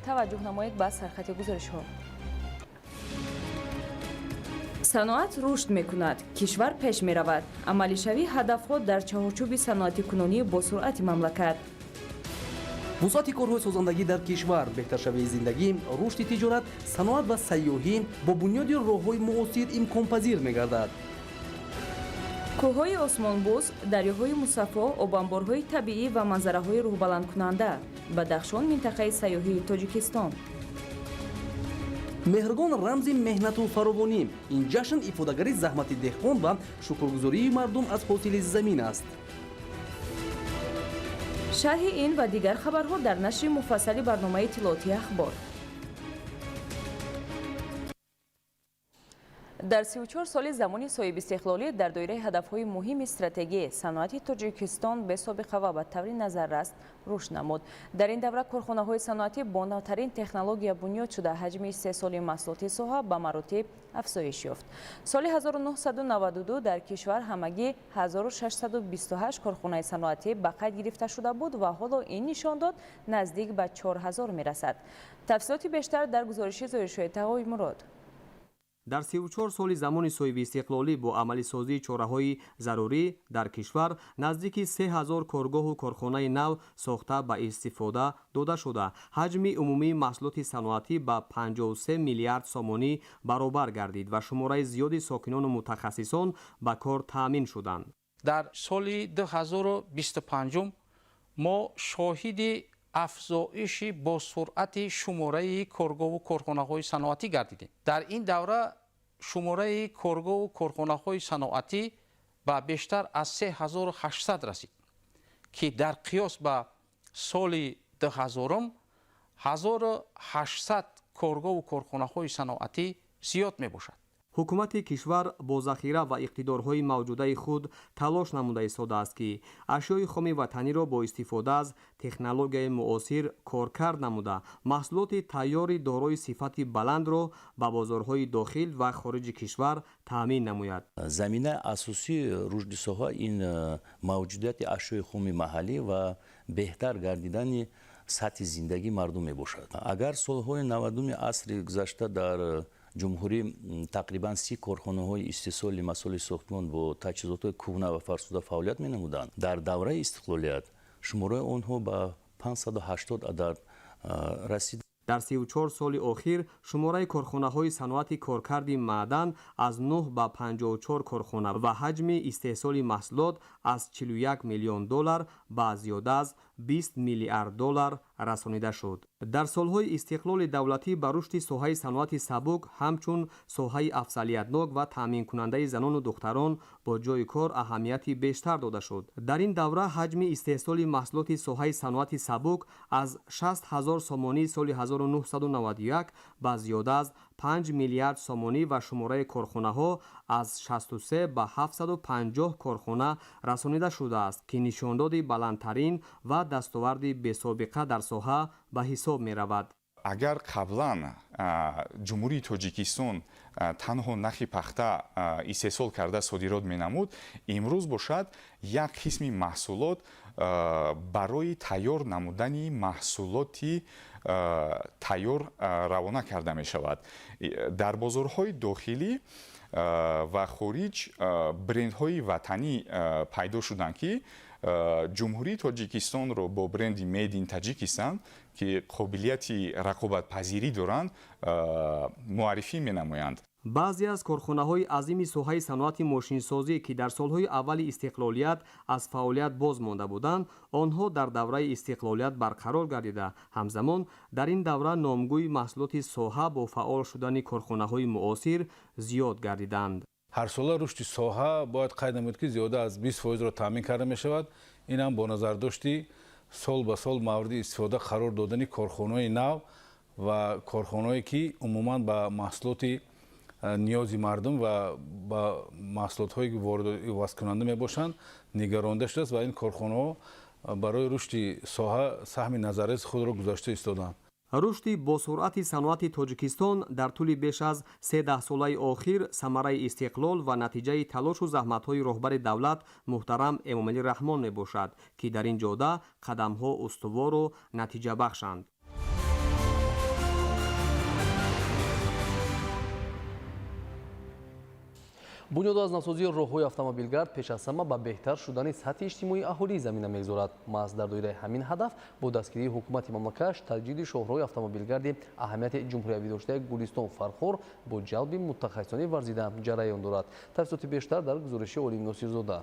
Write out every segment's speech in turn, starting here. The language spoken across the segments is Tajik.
таваҷҷӯҳ намоед ба сархати гузоришҳо. саноат рушд мекунад, кишвар пеш меравад. амалишавии ҳадафҳо дар чаҳорчӯби саноати кунунӣ бо суръати мамлакат. вусъати корҳои созандагӣ дар кишвар, беҳтаршавии зиндагӣ, рушди тиҷорат, саноат ва сайёҳӣ бо бунёди роҳҳои муосир имконпазир мегардад. кӯҳҳои осмонбӯс, дарёҳои мусаффо, обанборҳои табиӣ ва манзараҳои рӯҳбаландкунанда. Бадахшон минтақаи сайёҳии Тоҷикистон. меҳргон рамзи меҳнату фаровонӣ. ин ҷашн ифодагари заҳмати деҳқон ва шукргузории мардум аз ҳосили замин аст. шарҳи ин ва дигар хабарҳо дар нашри муфассали барномаи иттилоотии ахбор. дар 34 соли замони соҳибистиқлолӣ дар доираи ҳадафҳои муҳими стратегии саноати Тоҷикистон бесобиқа ва ба таври назаррас рушд намуд. дар ин давра корхонаҳои саноатӣ бо навтарин технология бунёд шуда ҳаҷми истеҳсоли маҳсулоти соҳа ба маротиб афзоиш ёфт. соли 1992 дар кишвар ҳамагӣ 1628 корхонаи саноатӣ ба қайд гирифта шуда буд ва ҳоло ин нишон дод наздик ба 4000 мерасад. тафсилоти бештар дар гузориши зоиршои Тағоимурод. дар 34 соли замони соҳибистиқлолӣ бо амалисозии чораҳои зарурӣ дар кишвар наздики 3000 коргоҳу корхонаи нав сохта ба истифода дода шуда ҳаҷми умумии маҳсулоти саноатӣ ба 53 миллиард сомонӣ баробар гардид ва шумораи зиёди сокинону мутахассисон ба кор таъмин шуданд. дар соли 2025 мо шоҳиди афзоиши бо суръати шумораи коргоҳу корхонаҳои саноатӣ гардидем. дар ин давра шумораи коргоҳу корхонаҳои саноатӣ ба бештар аз 3800 расид, ки дар қиёс ба соли 2000 1800 коргоҳу корхонаҳои саноатӣ зиёд мебошад. ҳукумати кишвар бо захира ва иқтидорҳои мавҷудаи худ талош намуда истодааст ки ашёи хоми ватаниро бо истифода аз технологияи муосир коркард намуда маҳсулоти тайёри дорои сифати баландро ба бозорҳои дохил ва хориҷи кишвар таъмин намояд. заминаи асосии рушди соҳа ин мавҷудияти ашёи хоми маҳаллӣ ва беҳтар гардидани сатҳи зиндагии мардум мебошад. агар солҳои 90 асри гузашта дар ҷумҳурӣ тақрибан 30 корхонаҳои истеҳсоли масоили сохтмон бо таҷҳизотҳои кӯҳна ва фарсуда фаъолият менамуданд, дар давраи истиқлолият шумораи онҳо ба 580 адад расид. дар 34 соли охир шумораи корхонаҳои саноати коркарди маъдан аз 9 ба 54 корхона ва ҳаҷми истеҳсоли маҳсулот аз 41 миллион доллар ба зиёда аз 20 миллиард доллар расонида шуд. дар солҳои истиқлоли давлатӣ ба рушди соҳаи саноати сабук ҳамчун соҳаи афзалиятнок ва таъминкунандаи занону духтарон бо ҷои кор аҳамияти бештар дода шуд. дар ин давра ҳаҷми истеҳсоли маҳсулоти соҳаи саноати сабук аз 60 000 сомонии соли 1991 ба зиёда аз 5 миллиард сомонӣ ва шумораи корхонаҳо аз 63 ба 750 корхона расонида шудааст, ки нишондоди баландтарин ва дастоварди бесобиқа дар соҳа ба ҳисоб меравад. агар қаблан ҷумҳурии Тоҷикистон танҳо нахи пахта истеҳсол карда содирот менамуд, имрӯз бошад як қисми маҳсулот барои тайёр намудани маҳсулоти тайёр равона карда мешавад. дар бозорҳои дохилӣ ва хориҷ брендҳои ватанӣ пайдо шуданд, ки ҷумҳурии Тоҷикистонро бо бренди Made in Tajikistan, ки қобилияти рақобатпазирӣ доранд, муаррифӣ менамоянд. баъзе аз корхонаҳои азими соҳаи саноати мошинсозӣ, ки дар солҳои аввали истиқлолият аз фаъолият боз монда буданд, онҳо дар давраи истиқлолият барқарор гардида, ҳамзамон дар ин давра номгӯи маҳсулоти соҳа бо фаъол шудани корхонаҳои муосир зиёд гардиданд. ҳарсола рушди соҳа бояд қайд намуд, ки зиёда аз 20%-ро таъмин карда мешавад. ин ҳам бо назардошти сол ба сол мавриди истифода қарор додани корхонаҳои нав ва корхонаҳое ки умуман ба маҳсулоти ниёзи мардум ва ба маҳсулотҳои воридваскунанда мебошанд нигаронда шудааст ва ин корхонаҳо барои рушди соҳа саҳми назарраси худро гузашта истоданд. рушди босуръати саноати Тоҷикистон дар тӯли беш аз 13 солаи охир самараи истиқлол ва натиҷаи талошу заҳматҳои роҳбари давлат муҳтарам Эмомалӣ Раҳмон мебошад, ки дар ин ҷода қадамҳо устувору натиҷабахшанд. бунёд аз навсозии роҳҳои автомобилгард пеш аз ҳама ба беҳтар шудани сатҳи иҷтимоии аҳолӣ замина мегузорад. маҳз дар доираи ҳамин ҳадаф бо дастгирии ҳукумати мамлакат таҷдиди шоҳраҳои автомобилгарди аҳамияти ҷумҳуриявӣ доштаи Гулистон Фархор бо ҷалби мутахассисони варзида ҷараён дорад. Тафсилоти бештар дар гузориши Олим Носирзода.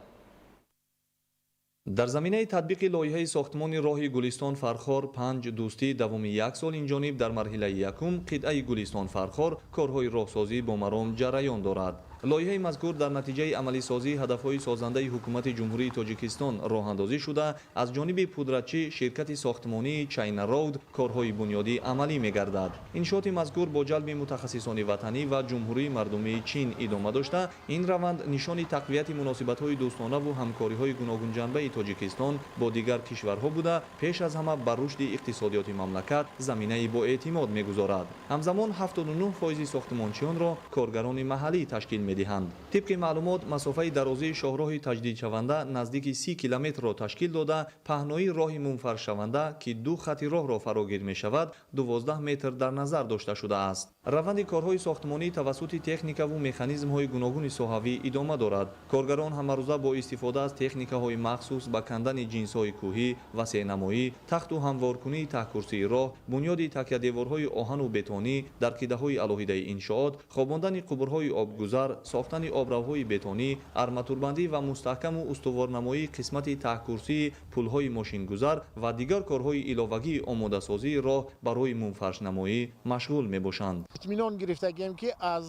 дар заминаи татбиқи лоиҳаи сохтмони роҳи Гулистон Фархор 5 дӯстӣ давоми 1 сол инҷониб дар марҳилаи якум қитъаи Гулистон Фархор корҳои роҳсозӣ бо маром ҷараён дорад. лоиҳаи мазкур дар натиҷаи амалисозии ҳадафҳои созандаи ҳукумати ҷумҳурии Тоҷикистон роҳандозӣ шуда аз ҷониби пудратчӣ ширкати сохтмонии China Road корҳои бунёдӣ амалӣ мегардад. иншооти мазкур бо ҷалби мутахассисони ватанӣ ва ҷумҳурии мардумии Чин идома дошта, ин раванд нишони тақвияти муносибатҳои дӯстонаву ҳамкориҳои гуногунҷанбаи Тоҷикистон бо дигар кишварҳо буда, пеш аз ҳама ба рушди иқтисодиёти мамлакат заминаи боэътимод мегузорад. ҳамзамон 79% сохтмончиёнро коргарони маҳаллӣ ташкил медиҳанд. тибқи маълумот масофаи дарозии шоҳроҳи таҷдидшаванда наздики 30 километрро ташкил дода, паҳнои роҳи мунфаршаванда ки 2 хати роҳро фарогир мешавад 12 метр дар назар дошта шудааст. раванди корҳои сохтмонӣ тавассути техникаву механизмҳои гуногуни соҳавӣ идома дорад. коргарон ҳамарӯза бо истифода аз техникаҳои махсус ба кандани ҷинсҳои кӯҳӣ, васеънамоӣ, тахту ҳамворкунии таҳкурсии роҳ, бунёди такядеворҳои оҳану бетонӣ дар қидаҳои алоҳидаи иншоот, хобондани қубурҳои обгузар, сохтани обравҳои бетонӣ, арматурбандӣ ва мустаҳкаму устуворнамоии қисмати таҳкурсии пулҳои мошингузар ва дигар корҳои иловагии омодасозии роҳ барои мунфаршнамоӣ машғул мебошанд. итминон гирифтагием ки аз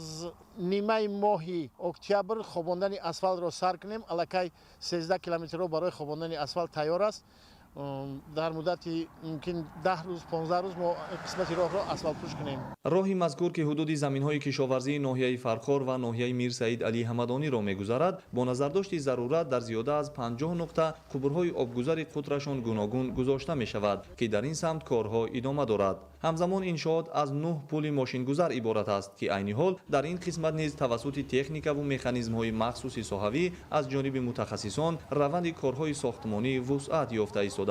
нимаи моҳи октябр хобондани асфалтро сар кунем. аллакай 13 километрро барои хобондани асфалт тайёр аст. дар муддати мумкин 10 рӯз 15 рӯз мо қисмати роҳро асфалтпӯш кунем. роҳи мазкур ки ҳудуди заминҳои кишоварзии ноҳияи Фархор ва ноҳияи Мир Саид Али Ҳамадониро мегузарад, бо назардошти зарурат дар зиёда аз 50 нуқта қубурҳои обгузари қутрашон гуногун гузошта мешавад ки дар ин самт корҳо идома дорад. ҳамзамон иншоот аз 9 пули мошингузар иборат аст ки айни ҳол дар ин қисмат низ тавассути техникаву механизмҳои махсуси соҳавӣ аз ҷониби мутахассисон раванди корҳои сохтмонӣ вусъат ёфта истодааст.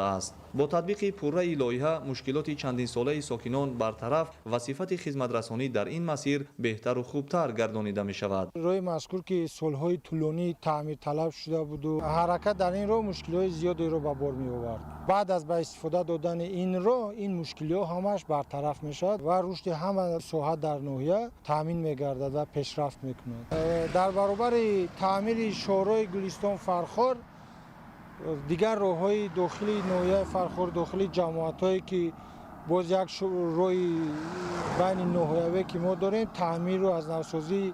бо татбиқи пурраи лоиҳа мушкилоти чандинсолаи сокинон бартараф ва сифати хизматрасонӣ дар ин масир беҳтару хубтар гардонида мешавад. роҳи мазкур ки солҳои тӯлонӣ таъмирталаб шуда буду, ҳаракат дар ин роҳ мушкилиҳои зиёдеро ба бор меовард. баъд аз ба истифода додани ин роҳ ин мушкилиҳо ҳамаш бартараф мешавад ва рушди ҳама соҳа дар ноҳия таъмин мегардад ва пешрафт мекунад. дар баробари таъмири шоҳраҳои Гулистон Фархор, дигар роҳҳои дохили ноҳияи Фархор, дохили ҷамоатҳое ки боз як роҳи байни ноҳияве ки мо дорем, таъмиру аз навсозии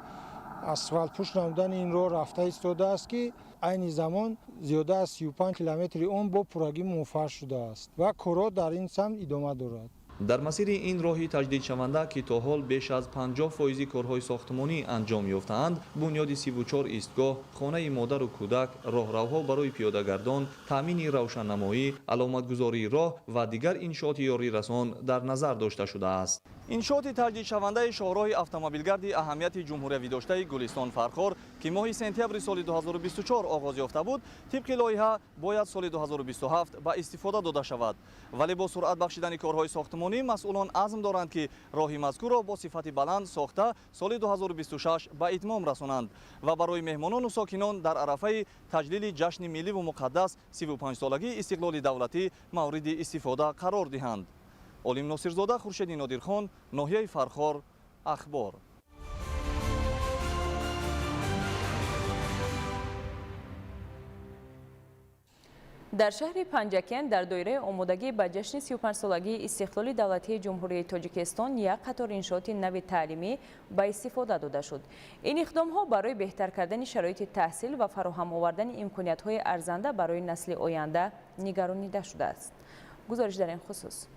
асфалтпӯш намудани ин роҳ рафта истодааст ки айни замон зиёда аз 35 километри он бо пуррагӣ мунфарш шудааст ва корҳо дар ин самт идома дорад. дар масири ин роҳи таҷдидшаванда ки то ҳол беш аз 50% корҳои сохтмонӣ анҷом ёфтаанд, бунёди 34 истгоҳ, хонаи модару кӯдак, роҳравҳо барои пиёдагардон, таъмини равшаннамоӣ, аломатгузории роҳ ва дигар иншооти ёрирасон дар назар дошта шудааст. иншооти таҷдидшавандаи шоҳроҳи автомобилгарди аҳамияти ҷумҳуриявӣ доштаи Гулистон Фархор ки моҳи сентябри соли 2024 оғоз ёфта буд, тибқи лоиҳа бояд соли 2027 ба истифода дода шавад. вале бо суръат бахшидани корҳои сохтмонӣ масъулон азм доранд ки роҳи мазкурро бо сифати баланд сохта соли 2026 ба итмом расонанд ва барои меҳмонону сокинон дар арафаи таҷлили ҷашни милливу муқаддас 35-солагии истиқлоли давлатӣ мавриди истифода қарор диҳанд. Олим Носирзода, Хуршеди Нодирхон, ноҳияи Фархор, ахбор. дар шаҳри Панҷакен дар доираи омодагӣ ба ҷашни 35-солагии истиқлоли давлатии ҷумҳурии Тоҷикистон як қатор иншооти нави таълимӣ ба истифода дода шуд. ин иқдомҳо барои беҳтар кардани шароити таҳсил ва фароҳам овардани имкониятҳои арзанда барои насли оянда нигаронида шудааст. гузориш дар ин хусус.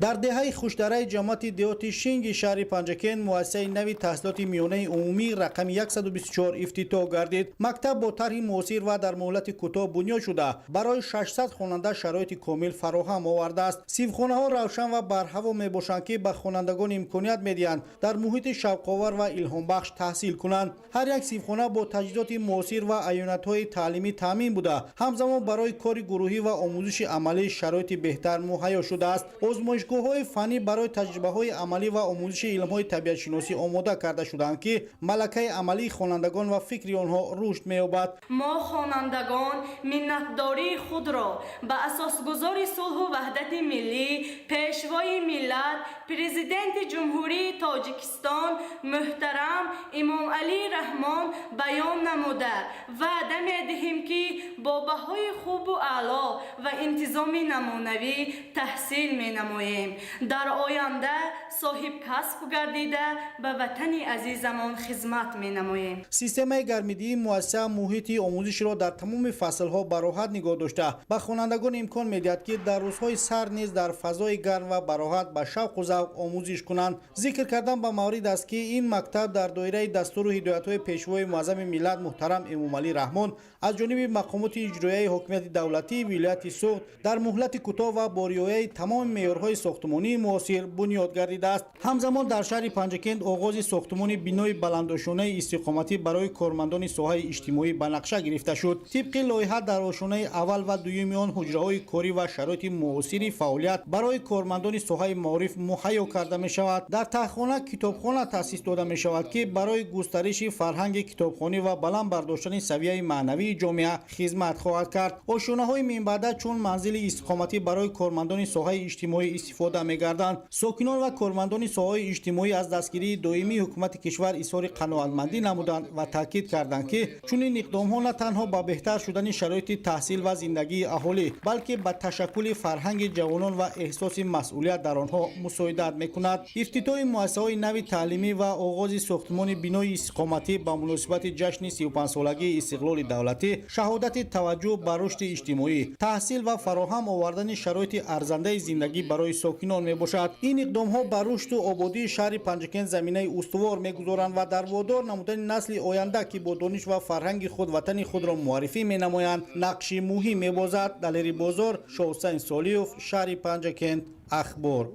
дар деҳаи хушдараи ҷамоати деҳоти шинги шаҳри Панҷакен муассисаи нави таҳсилоти миёнаи умумӣ рақами 124 ифтитоҳ гардид. мактаб бо тарҳи муосир ва дар муҳлати кӯтоҳ бунёд шуда барои 600 хонанда шароити комил фароҳам овардааст. сивхонаҳо равшан ва барҳаво мебошанд ки ба хонандагон имконият медиҳанд дар муҳити шавқовар ва илҳомбахш таҳсил кунанд. ҳар як сивхона бо таҷҳизоти муосир ва аёнатҳои таълимӣ таъмин буда, ҳамзамон барои кори гурӯҳӣ ва омӯзиши амалӣ шароити беҳтар муҳайё шудааст. озмоишгоҳ донишгоҳҳои фаннӣ барои таҷрибаҳои амалӣ ва омӯзиши илмҳои табиатшиносӣ омода карда шуданд, ки малакаи амалии хонандагон ва фикри онҳо рушд меёбад. мо хонандагон миннатдории худро ба асосгузори сулҳу ваҳдати миллӣ, пешвои миллат, президенти ҷумҳурии Тоҷикистон муҳтарам Имомалии Раҳмон баён намуда ваъда медиҳем, ки бо баҳои хубу аъло ва интизоми намунавӣ таҳсил менамоем. дар оянда соҳибкасб гардида ба ватани азизамон хизмат менамоем. системаи гармидии муассиса муҳити омӯзишро дар тамоми фаслҳо бароҳат нигоҳ дошта ба хонандагон имкон медиҳад, ки дар рӯзҳои сард низ дар фазои гарм ва бароҳат ба шавқу завқ омӯзиш кунанд. зикр кардан ба маврид аст, ки ин мактаб дар доираи дастуру ҳидоятҳои пешвои муаззами миллат муҳтарам Эмомалӣ Раҳмон аз ҷониби мақомоти иҷроияи ҳокимияти давлатии вилояти Суғд дар муҳлати кӯтоҳ ва бо риояи тамоми меъёрҳои сохтмонии муосир бунёд гардидааст. ҳамзамон дар шаҳри Панҷакент оғози сохтмони бинои баландошонаи истиқоматӣ барои кормандони соҳаи иҷтимоӣ ба нақша гирифта шуд. тибқи лоиҳа дар ошонаи аввал ва дуюми он ҳуҷраҳои корӣ ва шароити муосири фаъолият барои кормандони соҳаи маориф муҳайё карда мешавад. дар таҳхона китобхона таъсис дода мешавад, ки барои густариши фарҳанги китобхонӣ ва баланд бардоштани савияи маънавии ҷомеа хизмат хоҳад кард. ошонаҳои минбаъда чун манзили истиқоматӣ барои кормандони соҳаи иҷтимоӣ истифода мегарданд. сокинон ва кормандони соҳаи иҷтимоӣ аз дастгирии доимии ҳукумати кишвар изҳори қаноатмандӣ намуданд ва таъкид карданд, ки чунин иқдомҳо на танҳо ба беҳтар шудани шароити таҳсил ва зиндагии аҳолӣ, балки ба ташаккули фарҳанги ҷавонон ва эҳсоси масъулият дар онҳо мусоидат мекунад. ифтитоҳи муассисаҳои нави таълимӣ ва оғози сохтмони бинои истиқоматӣ ба муносибати ҷашни 35-солагии истиқлоли давлатӣ шаҳодати таваҷҷӯҳ ба рушди иҷтимоӣ, таҳсил ва фароҳам овардани шароити арзандаи зиндагӣ барои сокинон мебошад. ин иқдомҳо ба рушду ободии шаҳри Панҷакент заминаи устувор мегузоранд ва дар водор намудани насли оянда, ки бо дониш ва фарҳанги худ ватани худро муаррифӣ менамоянд, нақши муҳим мебозад. далери бозор, Шоҳусайн Солиев, шаҳри Панҷакент. ахбор.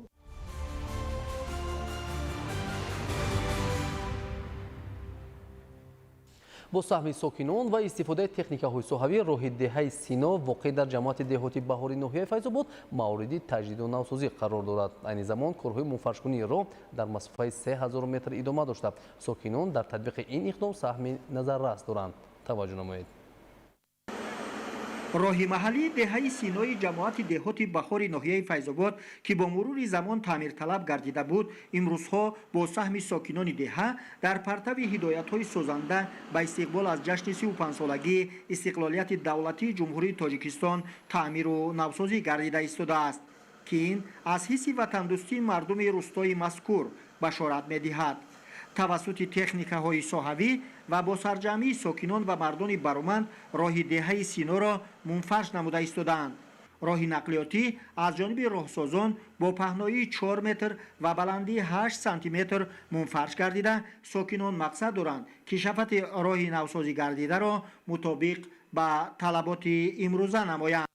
бо саҳми сокинон ва истифодаи техникаҳои соҳавӣ роҳи деҳаи Сино воқеъ дар ҷамоати деҳоти баҳори ноҳияи Файзобод мавриди таҷдиду навсозӣ қарор дорад. айни замон корҳои мунфаршкунии роҳ дар масофаи 3000 метр идома дошта. сокинон дар татбиқи ин иқдом саҳми назаррас доранд. таваҷҷӯҳ намоед. роҳи маҳаллии деҳаи Синои ҷамоати деҳоти баҳори ноҳияи Файзобод, ки бо мурури замон таъмирталаб гардида буд, имрӯзҳо бо саҳми сокинони деҳа дар партави ҳидоятҳои созанда ба истиқбол аз ҷашни 35-солагии истиқлолияти давлатии ҷумҳурии Тоҷикистон таъмиру навсозӣ гардида истодааст, ки ин аз ҳисси ватандӯстии мардуми рӯстои мазкур башорат медиҳад. тавассути техникаҳои соҳавӣ ва бо сарҷамъии сокинон ва мардони бароманд роҳи деҳаи Синоро мунфарш намуда истодаанд. роҳи нақлиётӣ аз ҷониби роҳсозон бо паҳноии 4 метр ва баландии 8 сантиметр мунфарш гардида, сокинон мақсад доранд ки шафати роҳи навсозӣ гардидаро мутобиқ ба талаботи имрӯза намоянд.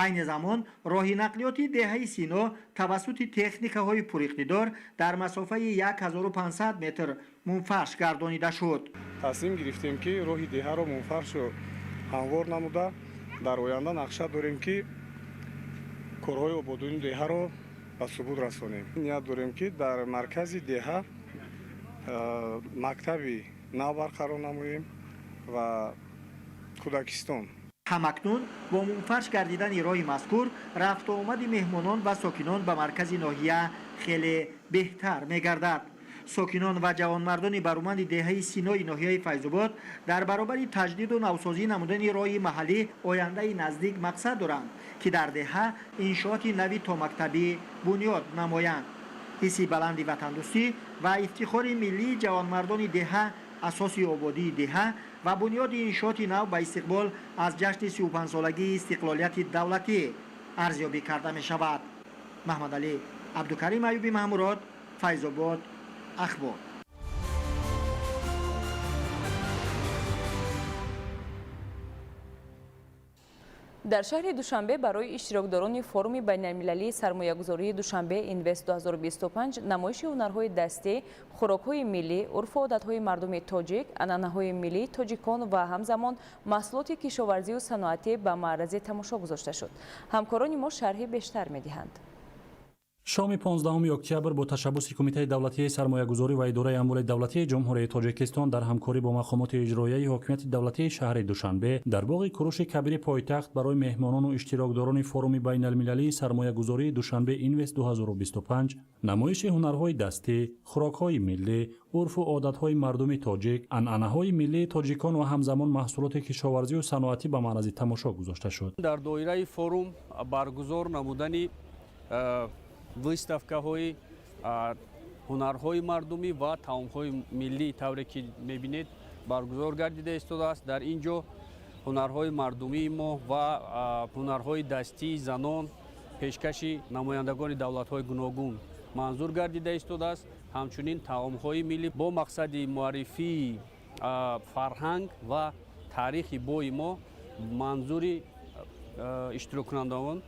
айни замон роҳи нақлиёти деҳаи Сино тавассути техникаҳои пуриқтидор дар масофаи 1500 метр мунфарш гардонида шуд. тасмим гирифтем, ки роҳи деҳаро мунфаршу ҳамвор намуда дар оянда нақша дорем, ки корҳои ободонии деҳаро ба субут расонем. ният дорем, ки дар маркази деҳа мактаби нав барқарор намоем ва кӯдакистон. ҳамакнун бо мунфарш гардидани роҳи мазкур рафту омади меҳмонон ва сокинон ба маркази ноҳия хеле беҳтар мегардад. сокинон ва ҷавонмардони баруманди деҳаи Синои ноҳияи Файзобод дар баробари таҷдиду навсозӣ намудани роҳи маҳаллӣ ояндаи наздик мақсад доранд, ки дар деҳа иншооти нави томактабӣ бунёд намоянд. ҳисси баланди ватандӯстӣ ва ифтихори миллии ҷавонмардони деҳа асоси ободии деҳа ва бунёди иншооти нав ба истиқбол аз ҷашни 35-солагии истиқлолияти давлатӣ арзёбӣ карда мешавад. маҳмадалӣ абдукарим аюби маҳмурод, Файзобод, ахбор. дар шаҳри Душанбе барои иштирокдорони форуми байналмилалии сармоягузории Душанбе Инвест 2025 намоиши ҳунарҳои дастӣ, хӯрокҳои миллӣ, урфу одатҳои мардуми тоҷик, анъанаҳои миллии тоҷикон ва ҳамзамон маҳсулоти кишоварзию саноатӣ ба маърази тамошо гузошта шуд. ҳамкорони мо шарҳи бештар медиҳанд. شام 15 اکتبر با تشبث کمیته دولتی سرمایه‌گذاری و اداره اموال دولتی جمهوری تاجیکستان در همکاری با مقامات اجرایی حاکمیت دولتی شهر دوشنبه در باغ کوروش کبیر پایتخت برای مهمانان و اشتراکداران فروم بین المللی سرمایه‌گذاری دوشنبه اینوست 2025 نمایش هنرهای دستی، خوراک‌های ملی، عرف و عادت‌های مردم تاجیک، عنعنه‌های ملی تاجیکان و همزمان محصولات کشاورزی و صنعتی به معرض تماشا گذاشته شد. در دایره فروم برگزار نمودن выставкаҳои ҳунарҳои мардумӣ ва таомҳои миллӣ тавре ки мебинед баргузор гардида истодааст. дар ин ҷо ҳунарҳои мардумии мо ва ҳунарҳои дастии занон пешкаши намояндагони давлатҳои гуногун манзур гардида истодааст. ҳамчунин таомҳои миллӣ бо мақсади муаррифии фарҳанг ва таърихи бои мо манзури иштироккунандагон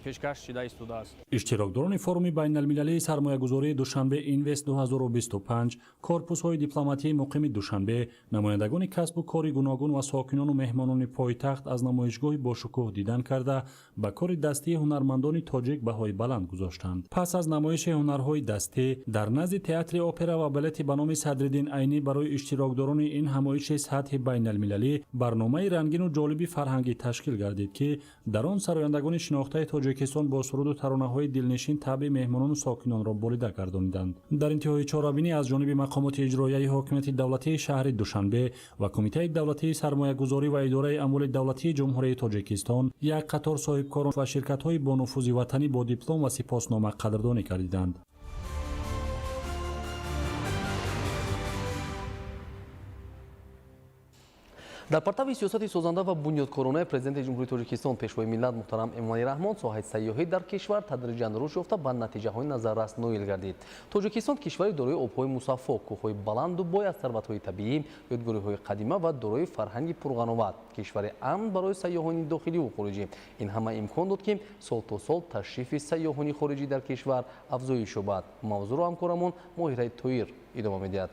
пешкаш шуда истодааст. иштирокдорони форуми байналмилалии сармоягузории душанбе инвест 2025, корпусҳои дипломатии муқими душанбе, намояндагони касбу кори гуногун ва сокинону меҳмонони пойтахт аз намоишгоҳи бошукӯҳ дидан карда ба кори дастии ҳунармандони тоҷик баҳои баланд гузоштанд. пас аз намоиши ҳунарҳои дастӣ дар назди театри опера ва балети ба номи Садриддин Айнӣ барои иштирокдорони ин ҳамоиши сатҳи байналмилалӣ барномаи рангину ҷолиби фарҳангӣ ташкил гардид ки дар он сарояндагони шинохтаи тоҷикистон бо суруду таронаҳои дилнишин табъи меҳмонону сокинонро болида гардониданд. дар интиҳои чорабинӣ аз ҷониби мақомоти иҷроияи ҳокимияти давлатии шаҳри душанбе ва кумитаи давлатии сармоягузорӣ ва идораи амволи давлатии ҷумҳурии тоҷикистон як қатор соҳибкорон ва ширкатҳои бонуфузи ватанӣ бо диплом ва сипоснома қадрдонӣ гардиданд. дар партави сиёсати созанда ва бунёдкоронаи президенти ҷумҳурии тоҷикистон пешвои миллат муҳтарам эмомалӣ раҳмон соҳаи сайёҳӣ дар кишвар тадриҷан рушд ёфта ба натиҷаҳои назаррас ноил гардид. тоҷикистон кишвари дорои обҳои мусаффо, кӯҳҳои баланду бой аз сарватҳои табиӣ, ёдгориҳои қадима ва дорои фарҳанги пурғановат, кишвари амн барои сайёҳони дохиливу хориҷӣ. ин ҳама имкон дод ки сол то сол ташрифи сайёҳони хориҷӣ дар кишвар афзоиш ёбад. мавзӯъро ҳамкорамон моҳираи тоир идома медиҳад.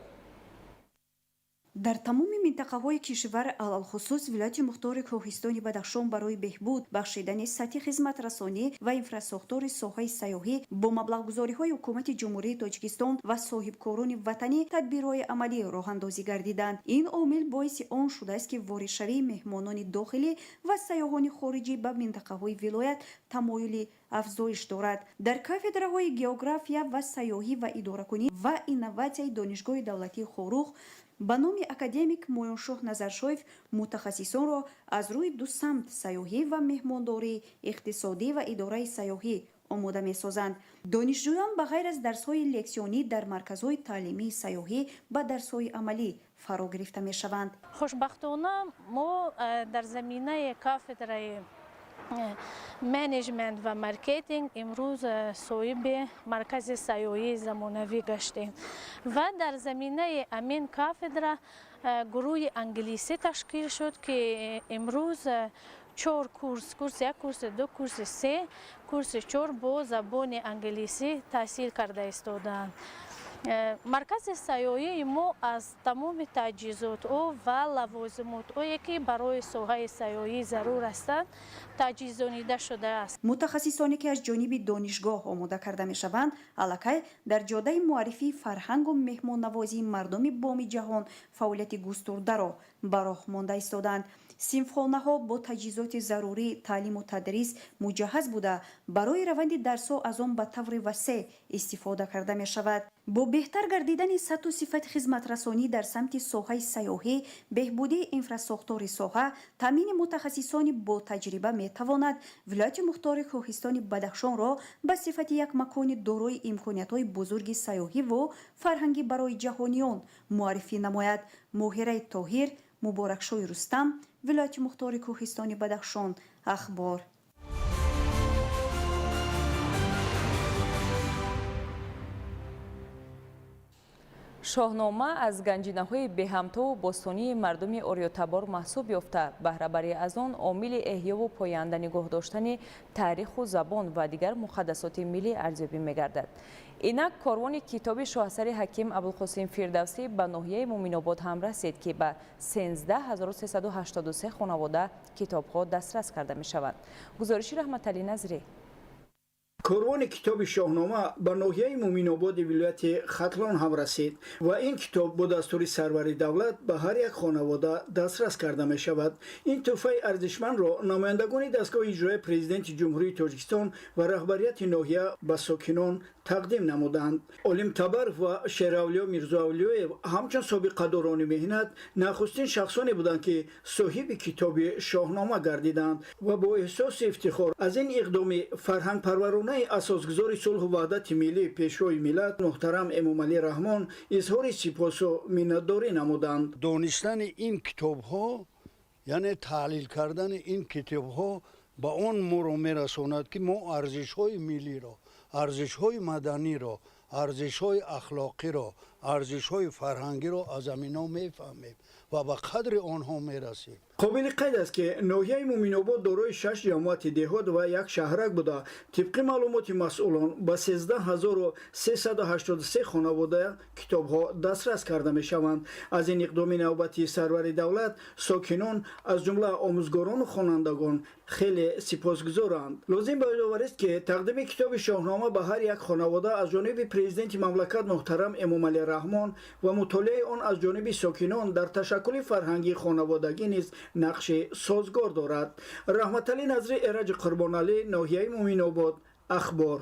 дар тамоми минтақаҳои кишвар алалхусус вилояти мухтори кӯҳистони Бадахшон барои беҳбуд бахшидани сатҳи хизматрасонӣ ва инфраструктури соҳаи сайёҳӣ бо маблағгузориҳои ҳукумати ҷумҳурии Тоҷикистон ва соҳибкорони ватанӣ тадбирҳои амалӣ роҳандозӣ гардиданд. ин омил боиси он шудааст ки воридшавии меҳмонони дохилӣ ва сайёҳони хориҷӣ ба минтақаҳои вилоят тамоюли афзоиш дорад. дар кафедраҳои география ва сайёҳӣ ва идоракунӣ ва инноватсияи донишгоҳи давлатии Хорух ба номи академик Моёншоҳ Назаршоев мутахассисонро аз рӯи ду самт сайёҳӣ ва меҳмондорӣ, иқтисодӣ ва идораи сайёҳӣ омода месозанд. донишҷӯён ба ғайр аз дарсҳои лексионӣ дар марказҳои таълимии сайёҳӣ ба дарсҳои амалӣ фаро гирифта мешаванд. хушбахтона мо дар заминаи кафедраи менеҷмент ва маркетинг имрӯз соҳиби маркази сайёҳии замонавӣ гаштем ва дар заминаи амин кафедра гурӯҳи англисӣ ташкил шуд ки имрӯз 4 курс, курси 1, курси 2, курси 3, курси 4 бо забони англисӣ таҳсил карда истодаанд. маркази сайёҳии мо аз тамоми таҷҳизотҳо ва лавозимотҳое ки барои соҳаи сайёҳӣ зарур ҳастанд таҷҳизонида шудааст. мутахассисоне ки аз ҷониби донишгоҳ омода карда мешаванд аллакай дар ҷодаи муаррифии фарҳангу меҳмоннавозии мардуми боми ҷаҳон фаъолияти густурдаро ба роҳ монда истоданд. синфхонаҳо бо таҷҳизоти зарурӣ таълиму тадрис муҷаҳҳаз буда барои раванди дарсҳо аз он ба таври васеъ истифода карда мешавад. бо беҳтар гардидани сатҳу сифати хизматрасонӣ дар самти соҳаи сайёҳӣ, беҳбудии инфраструктури соҳа, таъмини мутахассисони бо таҷриба метавонад вилояти мухтори кӯҳистони Бадахшонро ба сифати як макони дорои имкониятҳои бузурги сайёҳиву фарҳангӣ барои ҷаҳониён муаррифӣ намояд. моҳираи тоҳир, муборакшои Рустам, вилояти мухтори кӯҳистони Бадахшон. ахбор. шоҳнома аз ганҷинаҳои беҳамтову бостонии мардуми Орётабор маҳсуб ёфта баҳрабарӣ аз он омили эҳёву поянда нигоҳ доштани таъриху забон ва дигар муқаддасоти миллӣ арзёбӣ мегардад. инак корвони китоби шоҳасари ҳаким Абулқосим Фирдавсӣ ба ноҳияи Муъминобод ҳам расид ки ба 13383 хонавода китобҳо дастрас карда мешаванд. гузориши Раҳматалӣ Назирӣ. کاروان کتاب شاهنامه به ناحیه مومین‌آباد ولایت ختلان هم رسید و این کتاب با دستور سرور دولت به هر یک خانواده دسترس کرده می شود. این تحفه ارزشمند را نمایندگان دستگاه اجرایی پرزیدنت جمهوری تاجیکستان و رهبریت ناحیه به ساکنان تقدیم نمودند. علیم تبر و شیراولیا میرزا اولیایف همچون سابقه‌داران مهنت نخستین شخصانی بودند که صاحب کتاب شاهنامه گردیدند و با احساس افتخار از این اقدام فرهنگ پرورانه اساسگذار صلح و وحدت ملی پیشوای ملت محترم امام علی رحمان اظهار سپاس و منتداری نمودند. دانستن این کتاب ها یعنی تحلیل کردن این کتاب ها با اون مرو میرساند که ما ارزش های ملی را، ارزش های مدنی را، ارزش های اخلاقی را، ارزش های فرهنگی را از اینا میفهمیم و به قدر آنها میرسیم. قابل قید است که ناحیه مومین‌آباد دارای 6 جماعت دهات و یک شهرک بوده. طبق معلومات مسئولان به 13383 خانواده کتاب‌ها دسترس کرده می‌شوند. از این اقدام نوبتی سرور دولت ساکنان از جمله آموزگاران و خوانندگان خیلی سپاسگزارند. لازم به یادآوری است که تقدیم کتاب شاهنامه به هر یک خانواده از جانب پرزیدنت مملکت محترم امام علی رحمان و مطالعه آن از جانب ساکنان در تشکل فرهنگی خانوادگی نیز نقش سازگار دارد. رحمت علی نظری، ایرج قربان علی، ناحیه مومین‌آباد، اخبار.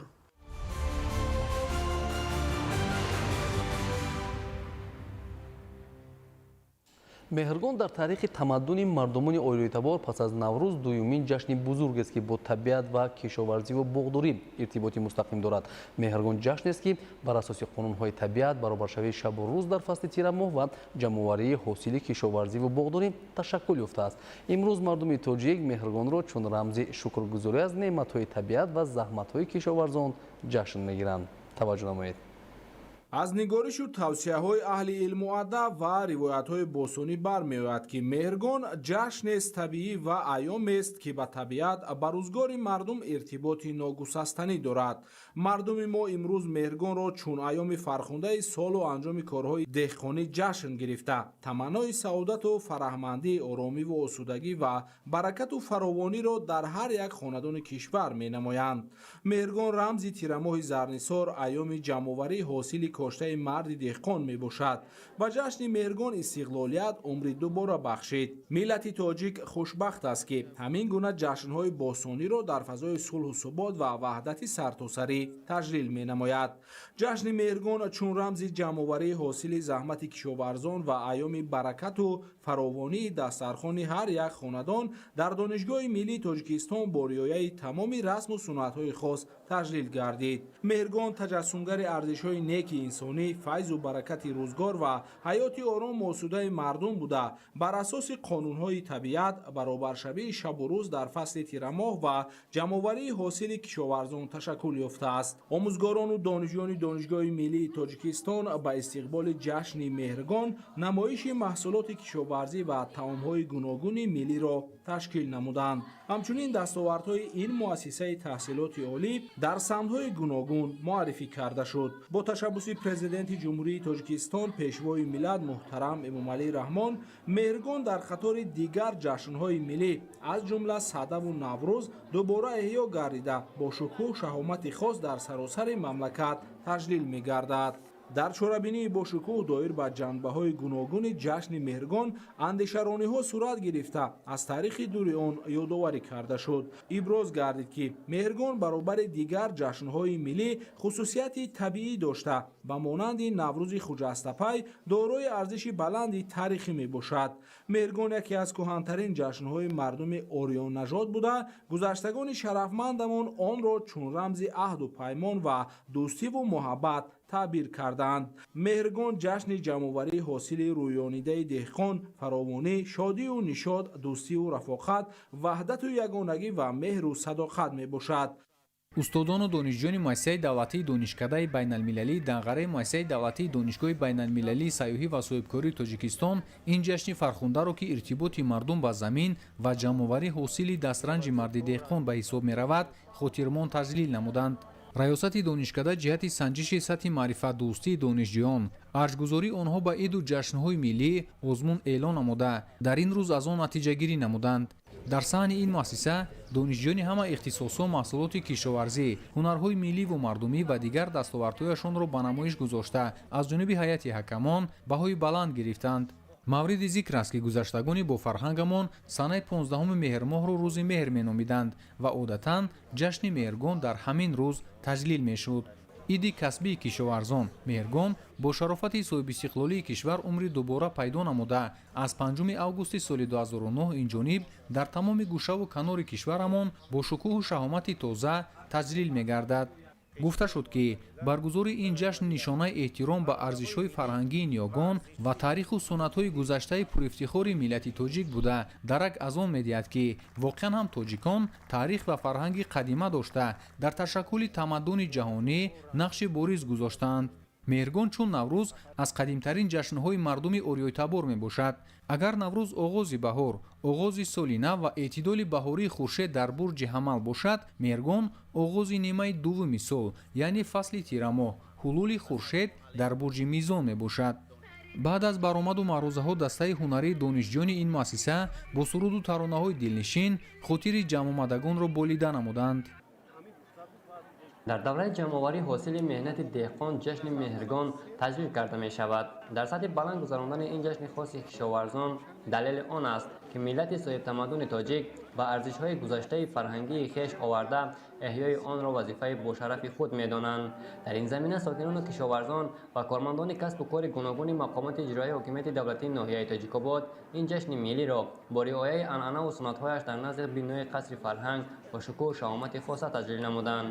مهرگان در تاریخ تمدن مردمان اویرویتابار پس از نوروز دومین جشن بزرگ است که با طبیعت و کشاورزی و باغداری ارتباطی مستقیم دارد. مهرگان جشن است که بر اساس قانون‌های طبیعت برابرشوی شب و روز در فصل تیر ماه و جمع‌آوری حاصل کشاورزی و باغداری تشکل یافته است. امروز مردم تاجیک مهرگان را چون رمز شکرگزاری از نعمت‌های طبیعت و زحمت‌های کشاورزان جشن می‌گیرند. توجه نمایید. از نگارش و توصیه‌های اهل علم و ادب و روایت‌های بوسونی برمی‌آید که مهرگان جشن است طبیعی و ایام است که به طبیعت به روزگار مردم ارتباطی ناگسستنی دارد. مردم ما امروز مهرگان را چون ایام فرخنده سال و انجام کارهای دهقانی جشن گرفته تمنای سعادت و فرهمندی، آرامی و آسودگی و برکت و فراوانی را در هر یک خاندان کشور می‌نمایند. مهرگان رمزی تیرماه زرنثار ایام جمع‌آوری حاصل کاشته مرد دهقان می باشد و جشن مهرگان استقلالیت عمری دوباره بخشید. ملت تاجیک خوشبخت است که همین گونه جشن‌های باسانی را در فضای صلح و ثبات و وحدت سرتاسری تجلیل می نماید. جشن مهرگان چون رمز جمع‌آوری حاصل زحمت کشاورزان و ایام برکت و فراوانی دسترخوان هر یک خاندان در دانشگاه ملی تاجیکستان با رعایت تمام رسم و سنت‌های خاص تجلیل گردید. مهرگان تجسمگر ارزش‌های نیک انسانی، فیض و برکت روزگار و حیات آرام و آسوده مردم بوده بر اساس قانون‌های طبیعت برابرشوی شب و روز در فصل تیر ماه و جمع‌آوری حاصل کشاورزان تشکل یافته است. آموزگاران و دانشجویان دانشگاه ملی تاجیکستان به استقبال جشن مهرگان نمایش محصولات کشاورزی و طعام‌های گوناگون ملی را تشکیل نمودند. همچنین دستاوردهای این مؤسسه تحصیلات عالی در سمت‌های گوناگون معرفی کرده شد. با تشبث پرزیدنت جمهوری تاجیکستان پیشوای ملت محترم امام علی رحمان، مهرگان در خطار دیگر جشن‌های ملی از جمله سده و نوروز دوباره احیا گردیده با شکوه شهامت خاص در سراسر مملکت تجلیل می‌گردد. در چورابینی با شکوه دایر به جنبه‌های گوناگون جشن مهرگان اندیشه‌رانی‌ها صورت گرفته از تاریخ دور آن یادآوری کرده شد. ابراز گردید که مهرگان برابر دیگر جشن‌های ملی خصوصیت طبیعی داشته و مانند نوروز خجسته‌پی دارای ارزش بلندی تاریخی میباشد. مهرگان یکی از کهن‌ترین جشن‌های مردم آریان نژاد بوده گذشتگان شرفمندمان آن را چون رمز عهد و پیمان و دوستی و محبت تعبیر کردند. مهرگان جشن جمع‌آوری حاصل رویانیده دهقان، فراوانی، شادی و نشاط، دوستی و رفاقت، وحدت و یگانگی و مهر و صداقت می باشد. устодону донишҷӯёни муассисаи давлатии донишкадаи байналмилалӣ данғараи муассисаи давлатии донишгоҳи байналмилалии саёҳӣ ва соҳибкории тоҷикистон ин ҷашни фархундаро ки иртиботи мардум ба замин ва ҷамъоварӣ ҳосили дастранҷи марди деҳқон ба ҳисоб меравад хотирмон таҷлил намуданд. раёсати донишкада ҷиҳати санҷиши сатҳи маърифатдӯстии донишҷӯён арҷгузории онҳо ба иду ҷашнҳои миллӣ озмун эълон намуда дар ин рӯз аз он натиҷагирӣ намуданд. дар саҳни ин муассиса донишҷӯёни ҳама ихтисосҳо маҳсулоти кишоварзӣ, ҳунарҳои милливу мардумӣ ва дигар дастовардҳояшонро ба намоиш гузошта аз ҷониби ҳайати ҳакамон баҳои баланд гирифтанд. мавриди зикр аст ки гузаштагони бофарҳангамон санаи 15 меҳрмоҳро рӯзи меҳр меномиданд ва одатан ҷашни меҳргон дар ҳамин рӯз таҷлил мешуд. иди касбии кишоварзон меҳргон бо шарофати соҳибистиқлолии кишвар умри дубора пайдо намуда аз 5 августи соли 2009 инҷониб дар тамоми гӯшаву канори кишварамон бо шукӯҳу шаҳомати тоза таҷлил мегардад. гуфта шуд ки баргузори ин ҷашн нишонаи эҳтиром ба арзишҳои фарҳангии ниёгон ва таъриху суннатҳои гузаштаи пурифтихори миллати тоҷик буда дарак аз он медиҳад ки воқеан ҳам тоҷикон таърих ва фарҳанги қадима дошта дар ташаккули тамаддуни ҷаҳонӣ нақши бориз гузоштаанд. меҳргон чун наврӯз аз қадимтарин ҷашнҳои мардуми ориёйтабор мебошад. агар наврӯз оғози баҳор, оғози соли нав ва эътидоли баҳории хуршед дар бурҷи ҳамал бошад, меҳргон оғози нимаи дуввуми сол, яъне фасли тирамоҳ, ҳулули хуршед дар бурҷи мизон мебошад. баъд аз баромаду маърузаҳо дастаи ҳунарии донишҷӯёни ин муассиса бо суруду таронаҳои дилнишин хотири ҷамъомадагонро болида намуданд. дар давраи ҷамъоварӣ ҳосили меҳнати деҳқон ҷашни меҳргон таҷлил карда мешавад. дар сатҳи баланд гузарондани ин ҷашни хоси кишоварзон далели он аст ки миллати соҳибтамаддуни тоҷик ба арзишҳои гузаштаи фарҳангии хеш оварда эҳёи онро вазифаи бошарафи худ медонанд. дар ин замина сокинону кишоварзон ва кормандони касбу кори гуногуни мақомоти иҷроии ҳокимияти давлатии ноҳияи Тоҷикобод ин ҷашни миллиро бо риояи анъанаву суннатҳояш дар назди бинои қасри фарҳанг ба шукӯҳу шаҳомати хоса таҷлил намуданд.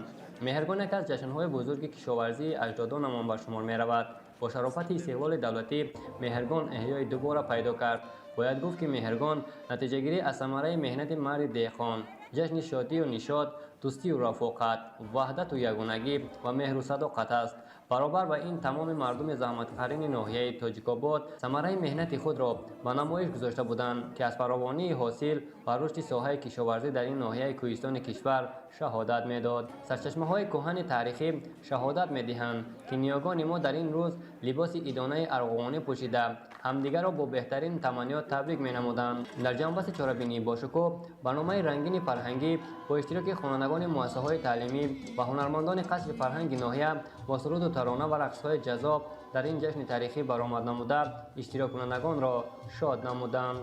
меҳргон яке аз ҷашнҳои бузурги кишоварзии аҷдодонамон ба шумор меравад. бо шарофати истиқлоли давлатӣ меҳргон эҳёи дубора пайдо кард. бояд гуфт ки меҳргон натиҷагирӣ аз самараи меҳнати марди деҳқон, ҷашни шодию нишод, дӯстию рафоқат, ваҳдату ягонагӣ ва меҳру садоқат аст. баробар ба ин тамоми мардуми заҳматқарини ноҳияи Тоҷикобод самараи меҳнати худро ба намоиш гузошта буданд ки аз фаровонии ҳосил ва рушди соҳаи кишоварзӣ дар ин ноҳияи кӯҳистони кишвар шаҳодат медод. сарчашмаҳои кӯҳани таърихӣ шаҳодат медиҳанд ки ниёгони мо дар ин рӯз либоси идонаи арғувонӣ пӯшида ҳамдигарро бо беҳтарин таманниёт табрик менамуданд. дар ҷанбаси чорабинӣ бошукӯҳ барномаи рангини фарҳангӣ бо иштироки хонандагони муассисаҳои таълимӣ ва ҳунармандони қасри фарҳанги ноҳия бо суруду тарона ва рақсҳои ҷазоб дар ин ҷашни таърихӣ баромад намуда иштироккунандагонро шод намуданд.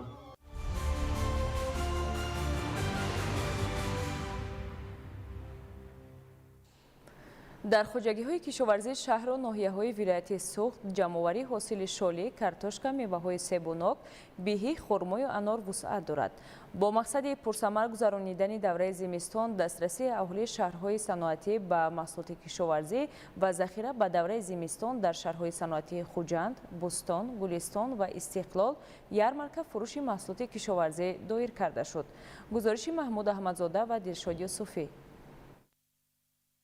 дар хуҷагиҳои кишоварзии шаҳру ноҳияҳои вилояти Суғд ҷамъоварии ҳосили шолӣ, картошка, меваҳои себу нок, биҳӣ, хурмою анор вусъат дорад. бо мақсади пурсамар гузарондани давраи зимистон дастрасии аҳолии шаҳрҳои саноатӣ ба маҳсулоти кишоварзӣ ва захира ба давраи зимистон дар шаҳрҳои саноатии Хуҷанд, Бӯстон, Гулистон ва Истиқлол ярмарка фурӯши маҳсулоти кишоварзӣ доир карда шуд. гузориши Маҳмуд Аҳмадзода ва Дилшод Юсуфӣ.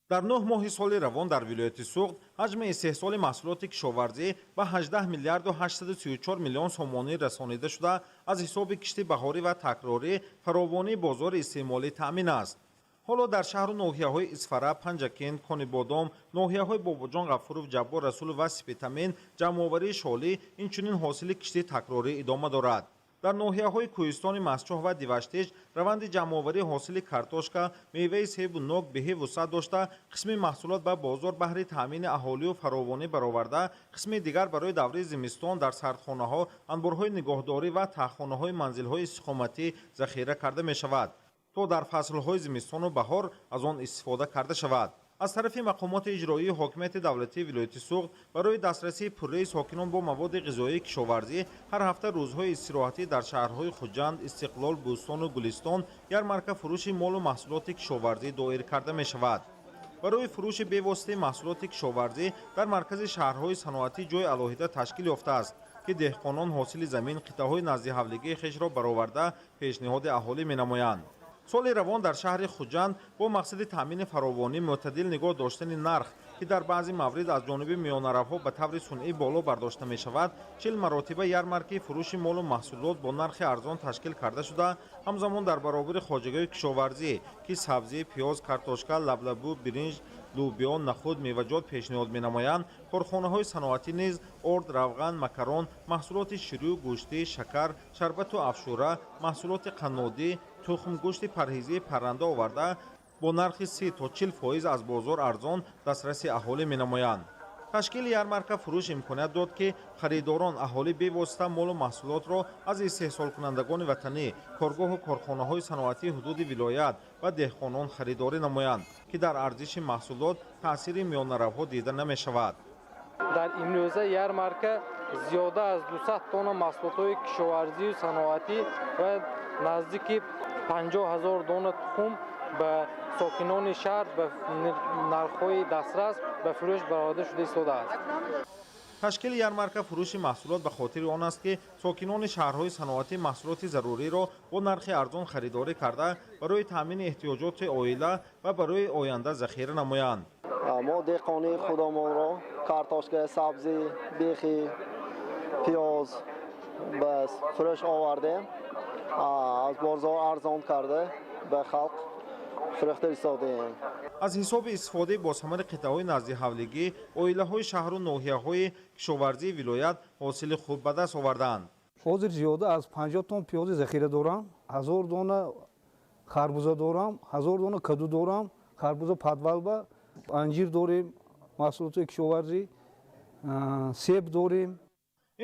дар 9 моҳи соли равон дар вилояти Суғд ҳаҷми истеҳсоли маҳсулоти кишоварзӣ ба 18 миллиарду 834 миллион сомонӣ расонида шуда аз ҳисоби кишти баҳорӣ ва такрорӣ фаровонии бозори истеъмолӣ таъмин аст. ҳоло дар шаҳру ноҳияҳои Исфара, Панҷакент, Конибодом, ноҳияҳои Бобоҷон, Ғафуров, Ҷаббор Расулов ва Сипитамин ҷамъоварии шолӣ инчунин ҳосили кишти такрорӣ идома дорад. дар ноҳияҳои Кӯҳистони Масчоҳ ва Диваштеҷ раванди ҷамъоварии ҳосили картошка, меваи себу нок, биҳӣ вусъат дошта, қисми маҳсулот ба бозор баҳри таъмини аҳолию фаровонӣ бароварда, қисми дигар барои давраи зимистон дар сардхонаҳо, анборҳои нигоҳдорӣ ва таҳхонаҳои манзилҳои истиқоматӣ захира карда мешавад, то дар фаслҳои зимистону баҳор аз он истифода карда шавад. аз тарафи мақомоти иҷроии ҳокимияти давлатии вилояти Суғд барои дастрасии пурраи сокинон бо маводи ғизоии кишоварзӣ ҳар ҳафта рӯзҳои истироҳатӣ дар шаҳрҳои Хуҷанд, Истиқлол, Бӯстону Гулистон ярмарка фурӯши молу маҳсулоти кишоварзӣ доир карда мешавад. барои фурӯши бевоситаи маҳсулоти кишоварзӣ дар маркази шаҳрҳои саноатӣ ҷои алоҳида ташкил ёфтааст ки деҳқонон ҳосили замин қитъаҳои назди ҳавлигии хешро бароварда пешниҳоди аҳолӣ менамоянд. соли равон дар шаҳри Хуҷанд бо мақсади таъмини фаровонӣ мӯътадил нигоҳ доштани нарх, ки дар баъзе маврид аз ҷониби миёнаравҳо ба таври сунъӣ боло бардошта мешавад, 40 маротиба ярмаркаи фурӯши молу маҳсулот бо нархи арзон ташкил карда шуда, ҳамзамон дар баробари хоҷагиҳои кишоварзӣ, ки сабзӣ, пиёз, картошка, лаблабу, биринҷ, лӯбиё, нахуд, меваҷот пешниҳод менамоянд, корхонаҳои саноатӣ низ орд, равған, макарон, маҳсулоти ширӯ, гӯшти, шакар, шарбату афшура, маҳсулоти қаннодӣ, тухм гӯшти парҳезии парранда оварда бо нархи 30 то 40% аз бозор арзон дастраси аҳолӣ менамоянд. ташкили ярмарка фурӯш имконият дод ки харидорон аҳолӣ бевосита молу маҳсулотро аз истеҳсолкунандагони ватанӣ, коргоҳу корхонаҳои саноатии ҳудуди вилоят ва деҳқонон харидорӣ намоянд, ки дар арзиши маҳсулот таъсири миёнаравҳо дида намешавад. дар имрӯза ярмарка зиёда аз 200 тонна маҳсулотҳои кишоварзию саноатӣ ва наздики 50 000 дона тухм ба сокинони шаҳр ба нархҳои дастрас ба фурӯш бароварда шуда истодааст. ташкили ярмарка фурӯши маҳсулот ба хотири он аст ки сокинони шаҳрҳои саноатӣ маҳсулоти заруриро бо нархи арзон харидорӣ карда барои таъмини эҳтиёҷоти оила ва барои оянда захира намоянд. мо деҳқони худамонро картошка, сабзи, бехи, пиёз ба фурӯш овардем, аз бозор арзон карда ба халқ фурӯхта истодем. аз ҳисоби истифодаи босамари қитъаҳои назди ҳавлигӣ оилаҳои шаҳру ноҳияҳои кишоварзии вилоят ҳосили хуб ба даст овардаанд. ҳозир зиёда аз 50 тонн пиёзи захира дорам, 1000 дона харбуза дорам, 1000 дона каду дорам, харбуза падвалба, анҷир дорем, маҳсулоти кишоварзӣ, себ дорем.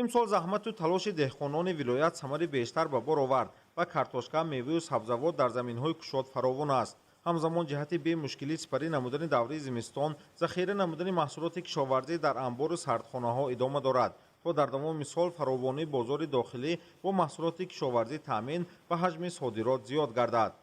имсол заҳмату талоши деҳқонони вилоят самари бештар ба бор овард ва картошка, меваю сабзавот дар заминҳои кушод фаровон аст. ҳамзамон ҷиҳати бемушкилӣ сипарӣ намудани давраи зимистон, захира намудани маҳсулоти кишоварзӣ дар амбору сардхонаҳо идома дорад, то дар тамоми сол фаровонии бозори дохилӣ бо маҳсулоти кишоварзӣ таъмин ва ҳаҷми содирот зиёд гардад.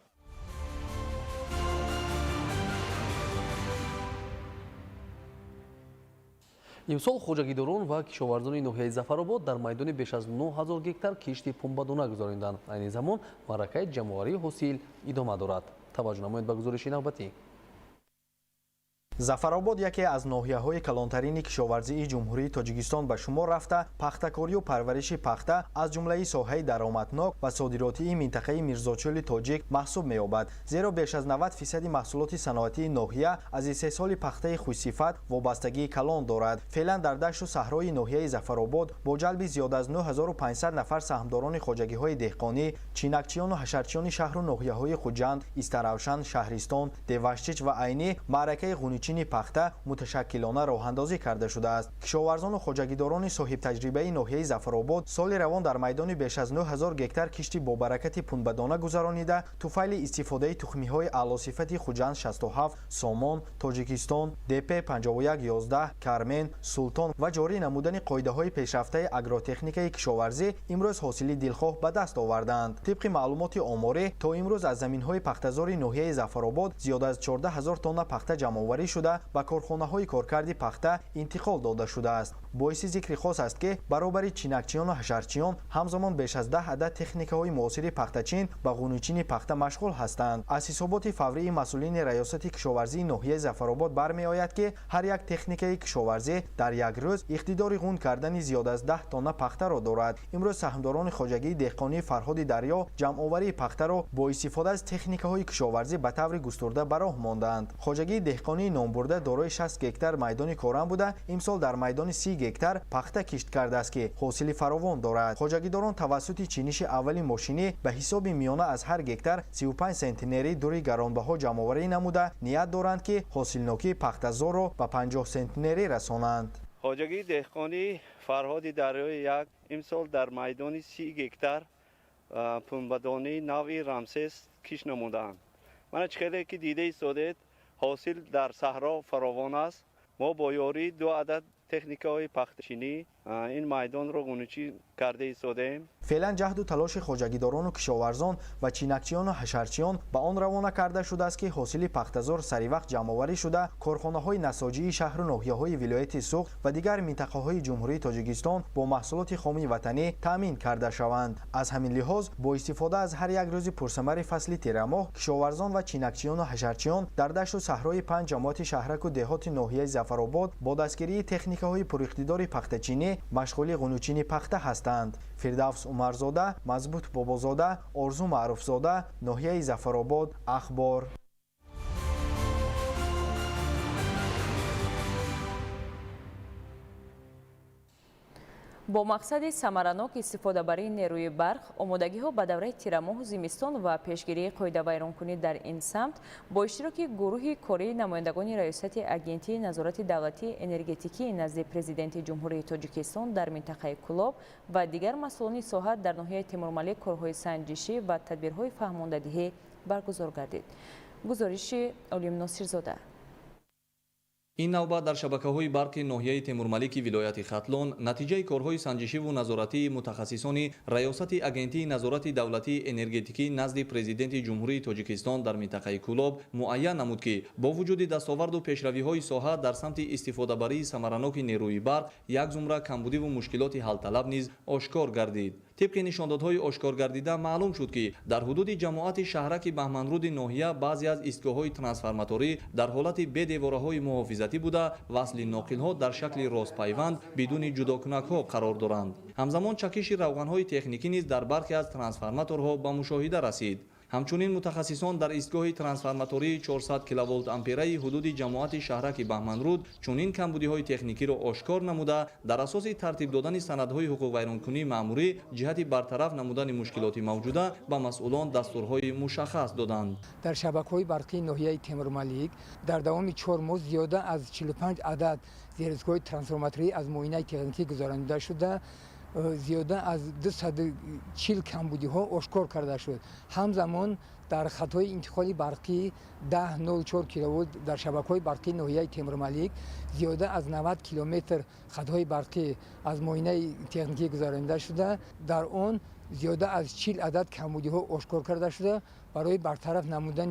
имсол хоҷагидорон ва кишоварзони ноҳияи Зафаробод дар майдони беш аз 9000 гектар кишти пунбадона гузаронданд. айни замон маъракаи ҷамъоварии ҳосил идома дорад. таваҷҷӯҳ намоед ба гузориши навбатӣ. Зафаробод яке аз ноҳияҳои калонтарини кишоварзии ҷумҳурии Тоҷикистон ба шумор рафта, пахтакорию парвариши пахта аз ҷумлаи соҳаи даромаднок ва содиротии минтақаи Мирзочӯли Тоҷик маҳсуб меёбад. Зеро беш аз 90% маҳсулоти саноатии ноҳия аз истеҳсоли пахтаи хушсифат вобастагии калон дорад. Феълан дар дашту саҳрои ноҳияи Зафаробод бо ҷалби зиёда аз 9500 нафар саҳмдорони хоҷагиҳои деҳқонӣ, чинакчиёну ҳашарчиёни шаҳру ноҳияҳои Хуҷанд, Истаравшан, Шаҳристон, Девашчич ва Айнӣ маъракаи ғуничини пахта муташаккилона роҳандозӣ карда шудааст. кишоварзону хоҷагидорони соҳибтаҷрибаи ноҳияи Зафаробод соли равон дар майдони беш аз 9000 гектар кишти бобаракати пунбадона гузаронида, туфайли истифодаи тухмиҳои аълосифати Хуҷанд 67, Сомон, Тоҷикистон, ДП 5111, Кармен, Султон ва ҷорӣ намудани қоидаҳои пешрафтаи агротехникаи кишоварзӣ имрӯз ҳосили дилхоҳ ба даст оварданд. тибқи маълумоти оморӣ то имрӯз аз заминҳои пахтазори ноҳияи Зафаробод зиёда аз 14000 тонна пахта ҷамъоварӣ шуда ба корхонаҳои коркарди пахта интиқол дода шудааст. боиси зикри хос аст ки баробари чинакчиёну ҳашарчиён ҳамзамон беш аз 10 адад техникаҳои муосири пахтачин ба ғуничини пахта машғул ҳастанд. аз ҳисоботи фаврии масъулини раёсати кишоварзии ноҳияи Зафаробод бармеояд ки ҳар як техникаи кишоварзӣ дар як рӯз иқтидори ғун кардани зиёда аз 10 тонна пахтаро дорад. имрӯз саҳмдорони хоҷагии деҳқонии Фарҳоди Дарё ҷамъоварии пахтаро бо истифода аз техникаҳои кишоварзӣ ба таври густурда ба роҳ монданд. хоҷагии деҳқонии номбурда дорои 60 гектар майдони корам буда, имсол дар майдони 30 гектар пахта кишт кардааст ки ҳосили фаровон дорад. хоҷагидорон тавассути чиниши аввали мошинӣ ба ҳисоби миёна аз ҳар гектар 35 сентинери дури гаронбаҳо ҷамъоварӣ намуда, ният доранд ки ҳосилнокии пахтазорро ба 50 сентинерӣ расонанд. хоҷагии деҳқонӣ Фарҳоди Дарёи 1 имсол дар майдони 30 гектар пунбадони нави Рамсес кишт намуданд. мана чихеле ки дида истодед, ҳосил дар саҳро фаровон аст. мо бо ёрии 2 адад техникаҳои пахтачинӣ ин майдонро ғуничӣ карда истодем. феълан ҷаҳду талоши хоҷагидорону кишоварзон ва чинакчиёну ҳашарчиён ба он равона карда шудааст ки ҳосили пахтазор саривақт ҷамъоварӣ шуда, корхонаҳои насоҷии шаҳру ноҳияҳои вилояти Суғд ва дигар минтақаҳои ҷумҳурии Тоҷикистон бо маҳсулоти хомии ватанӣ таъмин карда шаванд. аз ҳамин лиҳоз бо истифода аз ҳар як рӯзи пурсамари фасли тирамоҳ, кишоварзон ва чинакчиёну ҳашарчиён дар дашту саҳрои 5 ҷамоати шаҳраку деҳоти ноҳияи Зафаробод бо дастгирии техникаҳои пуриқтидори пахтачинӣ машғули ғунучини пахта ҳастанд. Фирдавс Умарзода, Мазбут Бобозода, Орзу Маъруфзода, ноҳияи Зафаробод, Ахбор. бо мақсади самаранок истифодабарии нерӯи барқ, омодагиҳо ба давраи тирамоҳу зимистон ва пешгирии қоидавайронкунӣ дар ин самт бо иштироки гурӯҳи кории намояндагони раёсати агентии назорати давлатии энергетикии назди президенти ҷумҳурии Тоҷикистон дар минтақаи Кӯлоб ва дигар масъулони соҳа дар ноҳияи Темурмалик корҳои санҷишӣ ва тадбирҳои фаҳмондадиҳӣ баргузор гардид. гузориши Олим Носирзода. ин навбат дар шабакаҳои барқи ноҳияи Темурмалики вилояти Хатлон натиҷаи корҳои санҷишиву назоратии мутахассисони раёсати агентии назорати давлатии энергетикӣ назди президенти ҷумҳурии Тоҷикистон дар минтақаи Кӯлоб муайян намуд ки бо вуҷуди дастоварду пешравиҳои соҳа дар самти истифодабарии самараноки нерӯи барқ як зумра камбудиву мушкилоти ҳалталаб низ ошкор гардид. طبق نشاندادهای آشکار گردیده معلوم شد که در حدود جماعت شهرک بهمنرود ناحیه بعضی از ایستگاه‌های ترانسفورماتوری در حالت بی دیواره‌های محافظتی بوده وصل ناقل‌ها در شکل راستپیوند بدون جداکنک‌ها قرار دارند. همزمان چکش روغن‌های تکنیکی نیز در برخی از ترانسفورماتورها به مشاهده رسید. همچنین متخصصان در ایستگاه ترانسفورماتوری 400 کیلوولت آمپری حدود جماعت شهرک بهمنرود چنین کمبودی‌های تکنیکی را آشکار نموده در اساس ترتیب دادن سندهای حقوق ویرانکنی مأموری جهت برطرف نمودن مشکلات موجوده به مسئولان دستورهای مشخص دادند. در شبکه‌های برقی ناحیه تیمورملیک در دوام 4 ماه زیاده از 45 عدد زیرساخت‌های ترانسفورماتوری از معاینه تکنیکی گذرانده شده. زیاده از 240 کمبودی‌ها آشکار کرده شد. همزمان در خطهای انتقال برقی 10.04 کیلوولت در شبکه‌های برقی ناحیه تیمورملیک زیاده از 90 کیلومتر خطهای برقی از معاینه تکنیکی گذرانده شده. در آن زیاده از 40 عدد کمبودی‌ها آشکار کرده شده. برای برطرف نمودن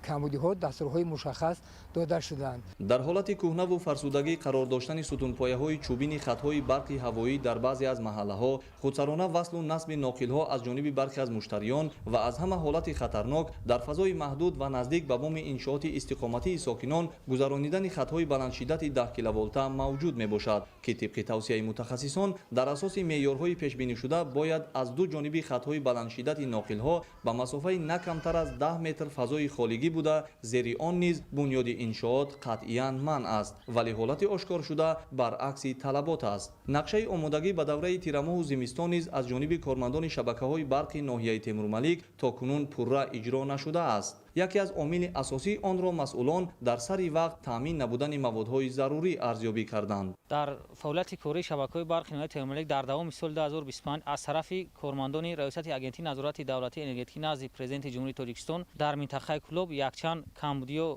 کمبودی‌ها دستورهای مشخص داده شدند. در حالت کهنه و فرسودگی قرار داشتن ستونپایه‌های چوبین خطهای برقی هوایی در بعضی از محله‌ها، خودسرانه وصل و نصب ناقل‌ها از جانب برخی از مشتریان و از همه حالت خطرناک در فضای محدود و نزدیک به بام انشاءات استقامتی ساکنان گذرانیدن خطهای بلند شدت 10 کیلوولته موجود میباشد که طبق توصیه متخصصان در اساس معیارهای پیش بینی شده باید از دو جانب خطهای بلند شدت ناقل‌ها به مسافه کمتر از 10 متر فضای خالگی بوده زیر آن نیز بنیاد انشاءات قطعاً منع است ولی حالت آشکار شده برعکس طلبات است. نقشه آمادگی به دوره تیرماه و زمستان نیز از جانب کارمندان شبکه‌های برقی ناحیه تیمورملیک تاکنون پورا اجرا نشده است. یکی از عوامل اساسی آن را مسئولان در سری وقت تامین نبودن موادهای ضروری ارزیابی کردند. در فعالیت کاری شبکه‌های برقی ناحیه تیمورملیک در دوام سال 2025 از طرف کارمندان ریاست اگنتی نظارت دولتی انرژتیکی نزد پرزیدنت جمهوری تاجیکستان در منطقه کلوب یکچند کمبودی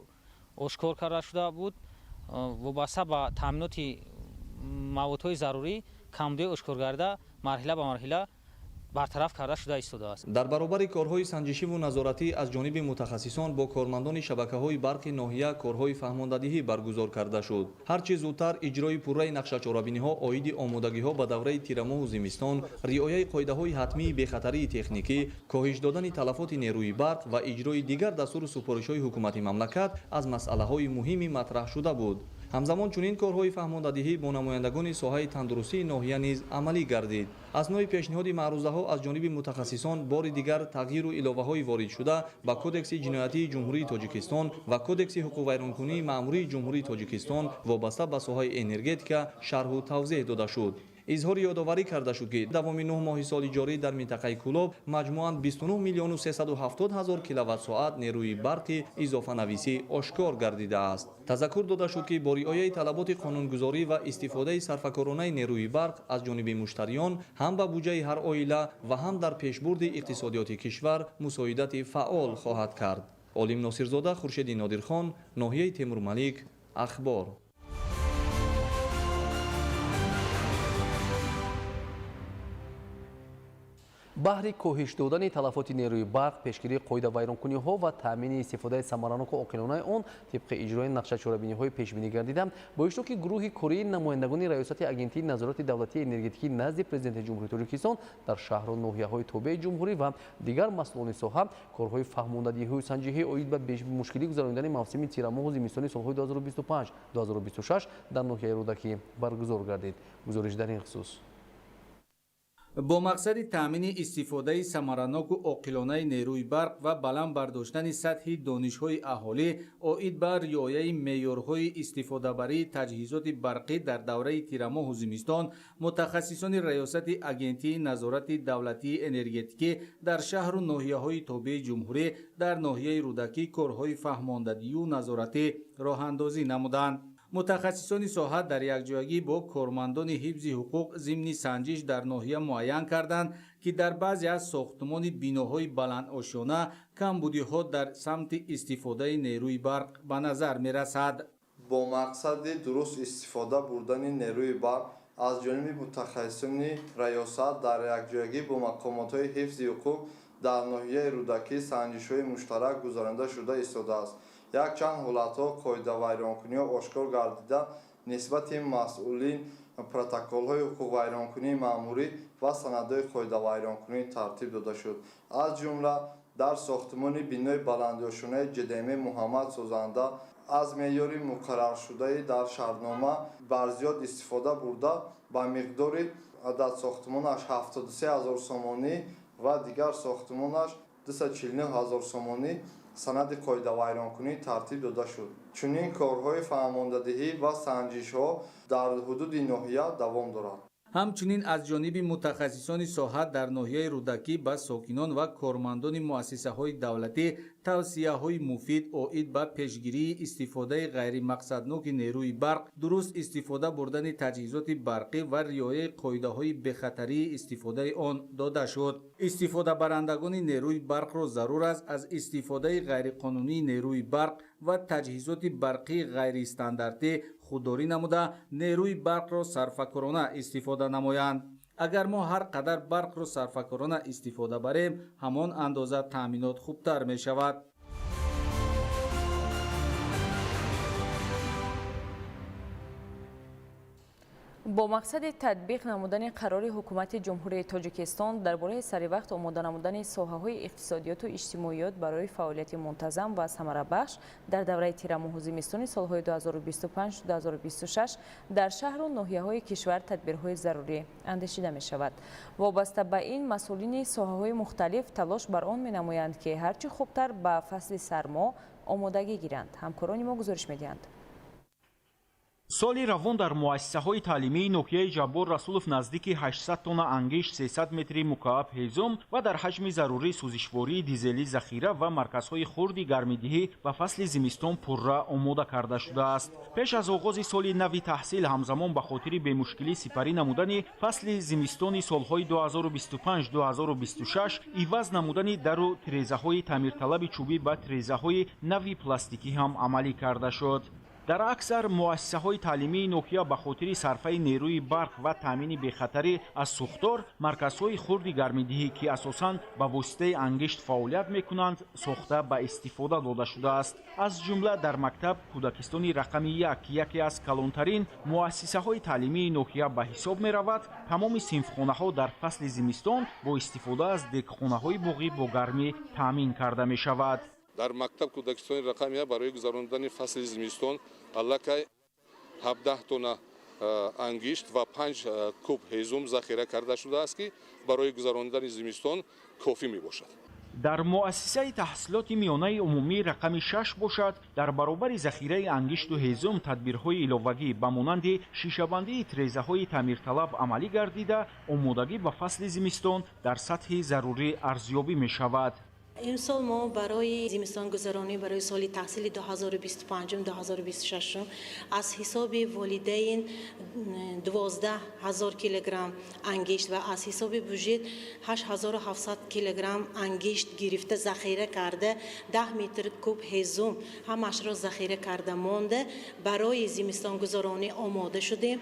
آشکار کرده شده بود. وابسته به تامینات موادهای ضروری کمبودی آشکار گردیده مرحله به مرحله برطرف کرده شده ایستاده است. در برابر کارهای سنجشی و نظارتی از جانب متخصصان با کارمندان شبکه‌های برقی ناحیه کارهای فهماندهی برگزار کرده شد. هر چه زودتر اجرای پوره نقشه چاره‌بینی‌ها عاید آمادگی‌ها به دوره تیرماه و زمستان، رعایت قاعده‌های حتمی بی‌خطری تکنیکی، کاهش دادن تلفات نیروی برق و اجرای دیگر دستور سفارش‌های حکومت مملکت از مسئله‌های مهمی مطرح شده بود. همزمان چنین کارهای فهماندهی با نمایندگان ساحه تندرستی ناحیه نیز عملی گردید. از نوع پیشنهاد معروضه‌ها از جانب متخصصان بار دیگر تغییر و اضافه‌های وارد شده به کدکس جنایتی جمهوری تاجیکستان و کدکس حقوق ویرانکنی مأموری جمهوری تاجیکستان وابسته به ساحه انرژتیک شرح و توضیح داده شد. اظهار یادآوری کرده شد که دوام 9 ماه سال جاری در منطقه کلوب مجموعاً 29 میلیون و 370 هزار کیلووات ساعت نیروی برقی اضافه نویسی آشکار گردیده است. تذکر داده شد که با رعایت طلبات قانونگذاری و استفاده صرفه‌کارانه نیروی برق از جانب مشتریان هم به بودجه هر عائله و هم در پیشبرد اقتصادیات کشور مساعدت فعال خواهد کرد. عالم ناصرزاده، خورشید نادرخان، ناحیه تیمورملیک، اخبار. بهر کاهش دادن تلفات نیروی برق، پیشگیری قاعده‌ویرانکنی‌ها و تامین استفاده سمرانک و عاقلانه آن طبق اجرای نقشه چاره‌بینی‌های پیش‌بینی گردیده با اشتراک گروه کاری نمایندگان ریاست اگنتی نظارت دولتی انرژتیکی نزد پرزیدنت جمهوری تاجیکستان در شهر و ناحیه‌های تابع جمهوری و دیگر مسئولان ساحه کارهای فهماندهی و سنجشی عاید به مشکلی گذراندن موسم تیرماه و زمستانی سال‌های 2025 2026 در ناحیه رودکی برگزار گردید. گزارش در این خصوص با مقصد تأمین استفاده ثمرانک و عاقلانه نیروی برق و بلند برداشتن سطح دانش‌های اهالی عاید بر رعایت معیارهای استفاده بری تجهیزات برقی در دوره تیر ماه و زمستان، متخصصان ریاست اجنسی نظارت دولتی انرژتیکی در شهر و ناحیه‌های تابع جمهوری در ناحیه رودکی کارهای فهماندهی و نظارتی راه‌اندازی نمودند. متخصصان ساحه در یکجایی با کارمندان حفظ حقوق ضمن سنجش در ناحیه معین کردند که در بعضی از ساختمان بیناهای بلند آشیانه کمبودی‌ها در سمت استفاده نیروی برق به نظر می‌رسد. با مقصد درست استفاده بردن نیروی برق از جانب متخصصان ریاست در یکجایی با مقامات حفظ حقوق در ناحیه رودکی سنجش‌های مشترک گزارنده شده ایستاده است. یک چند حالتها قاعده ویرانکنی آشکار گردیده نسبت مسئولین پروتکل‌های حقوق ویرانکنی مأموری و سندهای قاعده ویرانکنی ترتیب داده شد. از جمله در ساختمان بینای بلندآشیانه جدیمه محمد سازنده از معیار مقرر شده در شهرنامه بر زیاد استفاده برده با مقدار عدد ساختمانش 73,000 سومانی و دیگر ساختمانش 249,000 سومانی سند قاعده ویرانکنی ترتیب داده شد. چنین کارهای فهماندهی و سنجش‌ها در حدود ناحیه دوام دارد. همچنین از جانب متخصصان ساحه در ناحیه رودکی به ساکنان و کارمندان مؤسسه‌های دولتی توصیه‌های مفید عاید به پیشگیری استفاده غیر مقصدناک نیروی برق، درست استفاده بردن تجهیزات برقی و رعایت قاعده‌های بخطری استفاده آن داده شد. استفاده برندگان نیروی برق را ضرور است از استفاده غیرقانونی نیروی برق و تجهیزات برقی غیر استانداردی خودداری نموده نیروی برق را صرفه‌کارانه استفاده نمایند. اگر ما هر قدر برق را صرفه‌کارانه استفاده بریم همان اندازه تأمینات خوبتر می شود. با مقصد تطبیق نمودن قرار حکومت جمهوری تاجیکستان درباره سریع آماده نمودن ساحه‌های اقتصادیات و اجتماعیات برای فعالیت منتظم و ثمره بخش در دوره تیر ماه و زمستان سال‌های 2025-2026 در شهر و ناحیه‌های کشور تدبیرهای ضروری اندیشیده می‌شود. وابسته به این مسئولین ساحه‌های مختلف تلاش بر آن می‌نمایند که هرچی خوبتر به فصل سرما آمادگی گیرند. همکاران ما گزارش می‌دهند. соли равон дар муассисаҳои таълимии ноҳияи ҷаббор расулов наздики 800 тонна ангишт, 300 метри мукааб ҳезум ва дар ҳаҷми зарурӣ сӯзишвории дизелӣ захира ва марказҳои хурди гармидиҳӣ ба фасли зимистон пурра омода карда шудааст. пеш аз оғози соли нави таҳсил ҳамзамон ба хотири бемушкилӣ сипарӣ намудани фасли зимистони солҳои 2025-2026 иваз намудани дару тирезаҳои таъмирталаби чӯбӣ ба тирезаҳои нави пластикӣ ҳам амалӣ карда шуд. дар аксар муассисаҳои таълимии ноҳия ба хотири сарфаи нерӯи барқ ва таъмини бехатарӣ аз сӯхтор марказҳои хурди гармидиҳӣ ки асосан ба воситаи ангишт фаъолият мекунанд сохта ба истифода дода шудааст. аз ҷумла дар мактаб кӯдакистони рақами 1 ки яке аз калонтарин муассисаҳои таълимии ноҳия ба ҳисоб меравад, тамоми синфхонаҳо дар фасли зимистон бо истифода аз дегхонаҳои боғӣ бо гармӣ таъмин карда мешавад. дар мактаб кӯдакистони рақами 1 барои гузарондани фасли зимистон аллакай 17 тонна ангишт ва 5 куб ҳезум захира карда шудааст ки барои гузарондани зимистон кофӣ мебошад. дар муассисаи таҳсилоти миёнаи умумии рақами 6 бошад дар баробари захираи ангишту ҳезум тадбирҳои иловагӣ ба монанди шишабандии тирезаҳои таъмирталаб амалӣ гардида омодагӣ ба фасли зимистон дар сатҳи зарурӣ арзёбӣ мешавад. امسال ما برای زمستان گذرانی برای سال تحصیلی 2025-2026 از حساب والدین 12,000 کیلوگرم انگشت و از حساب بودجه 8,700 کیلوگرم انگشت گرفته ذخیره کرده 10 متر کوب هیزم همش را ذخیره کرده مانده برای زمستان گذرانی آماده شده.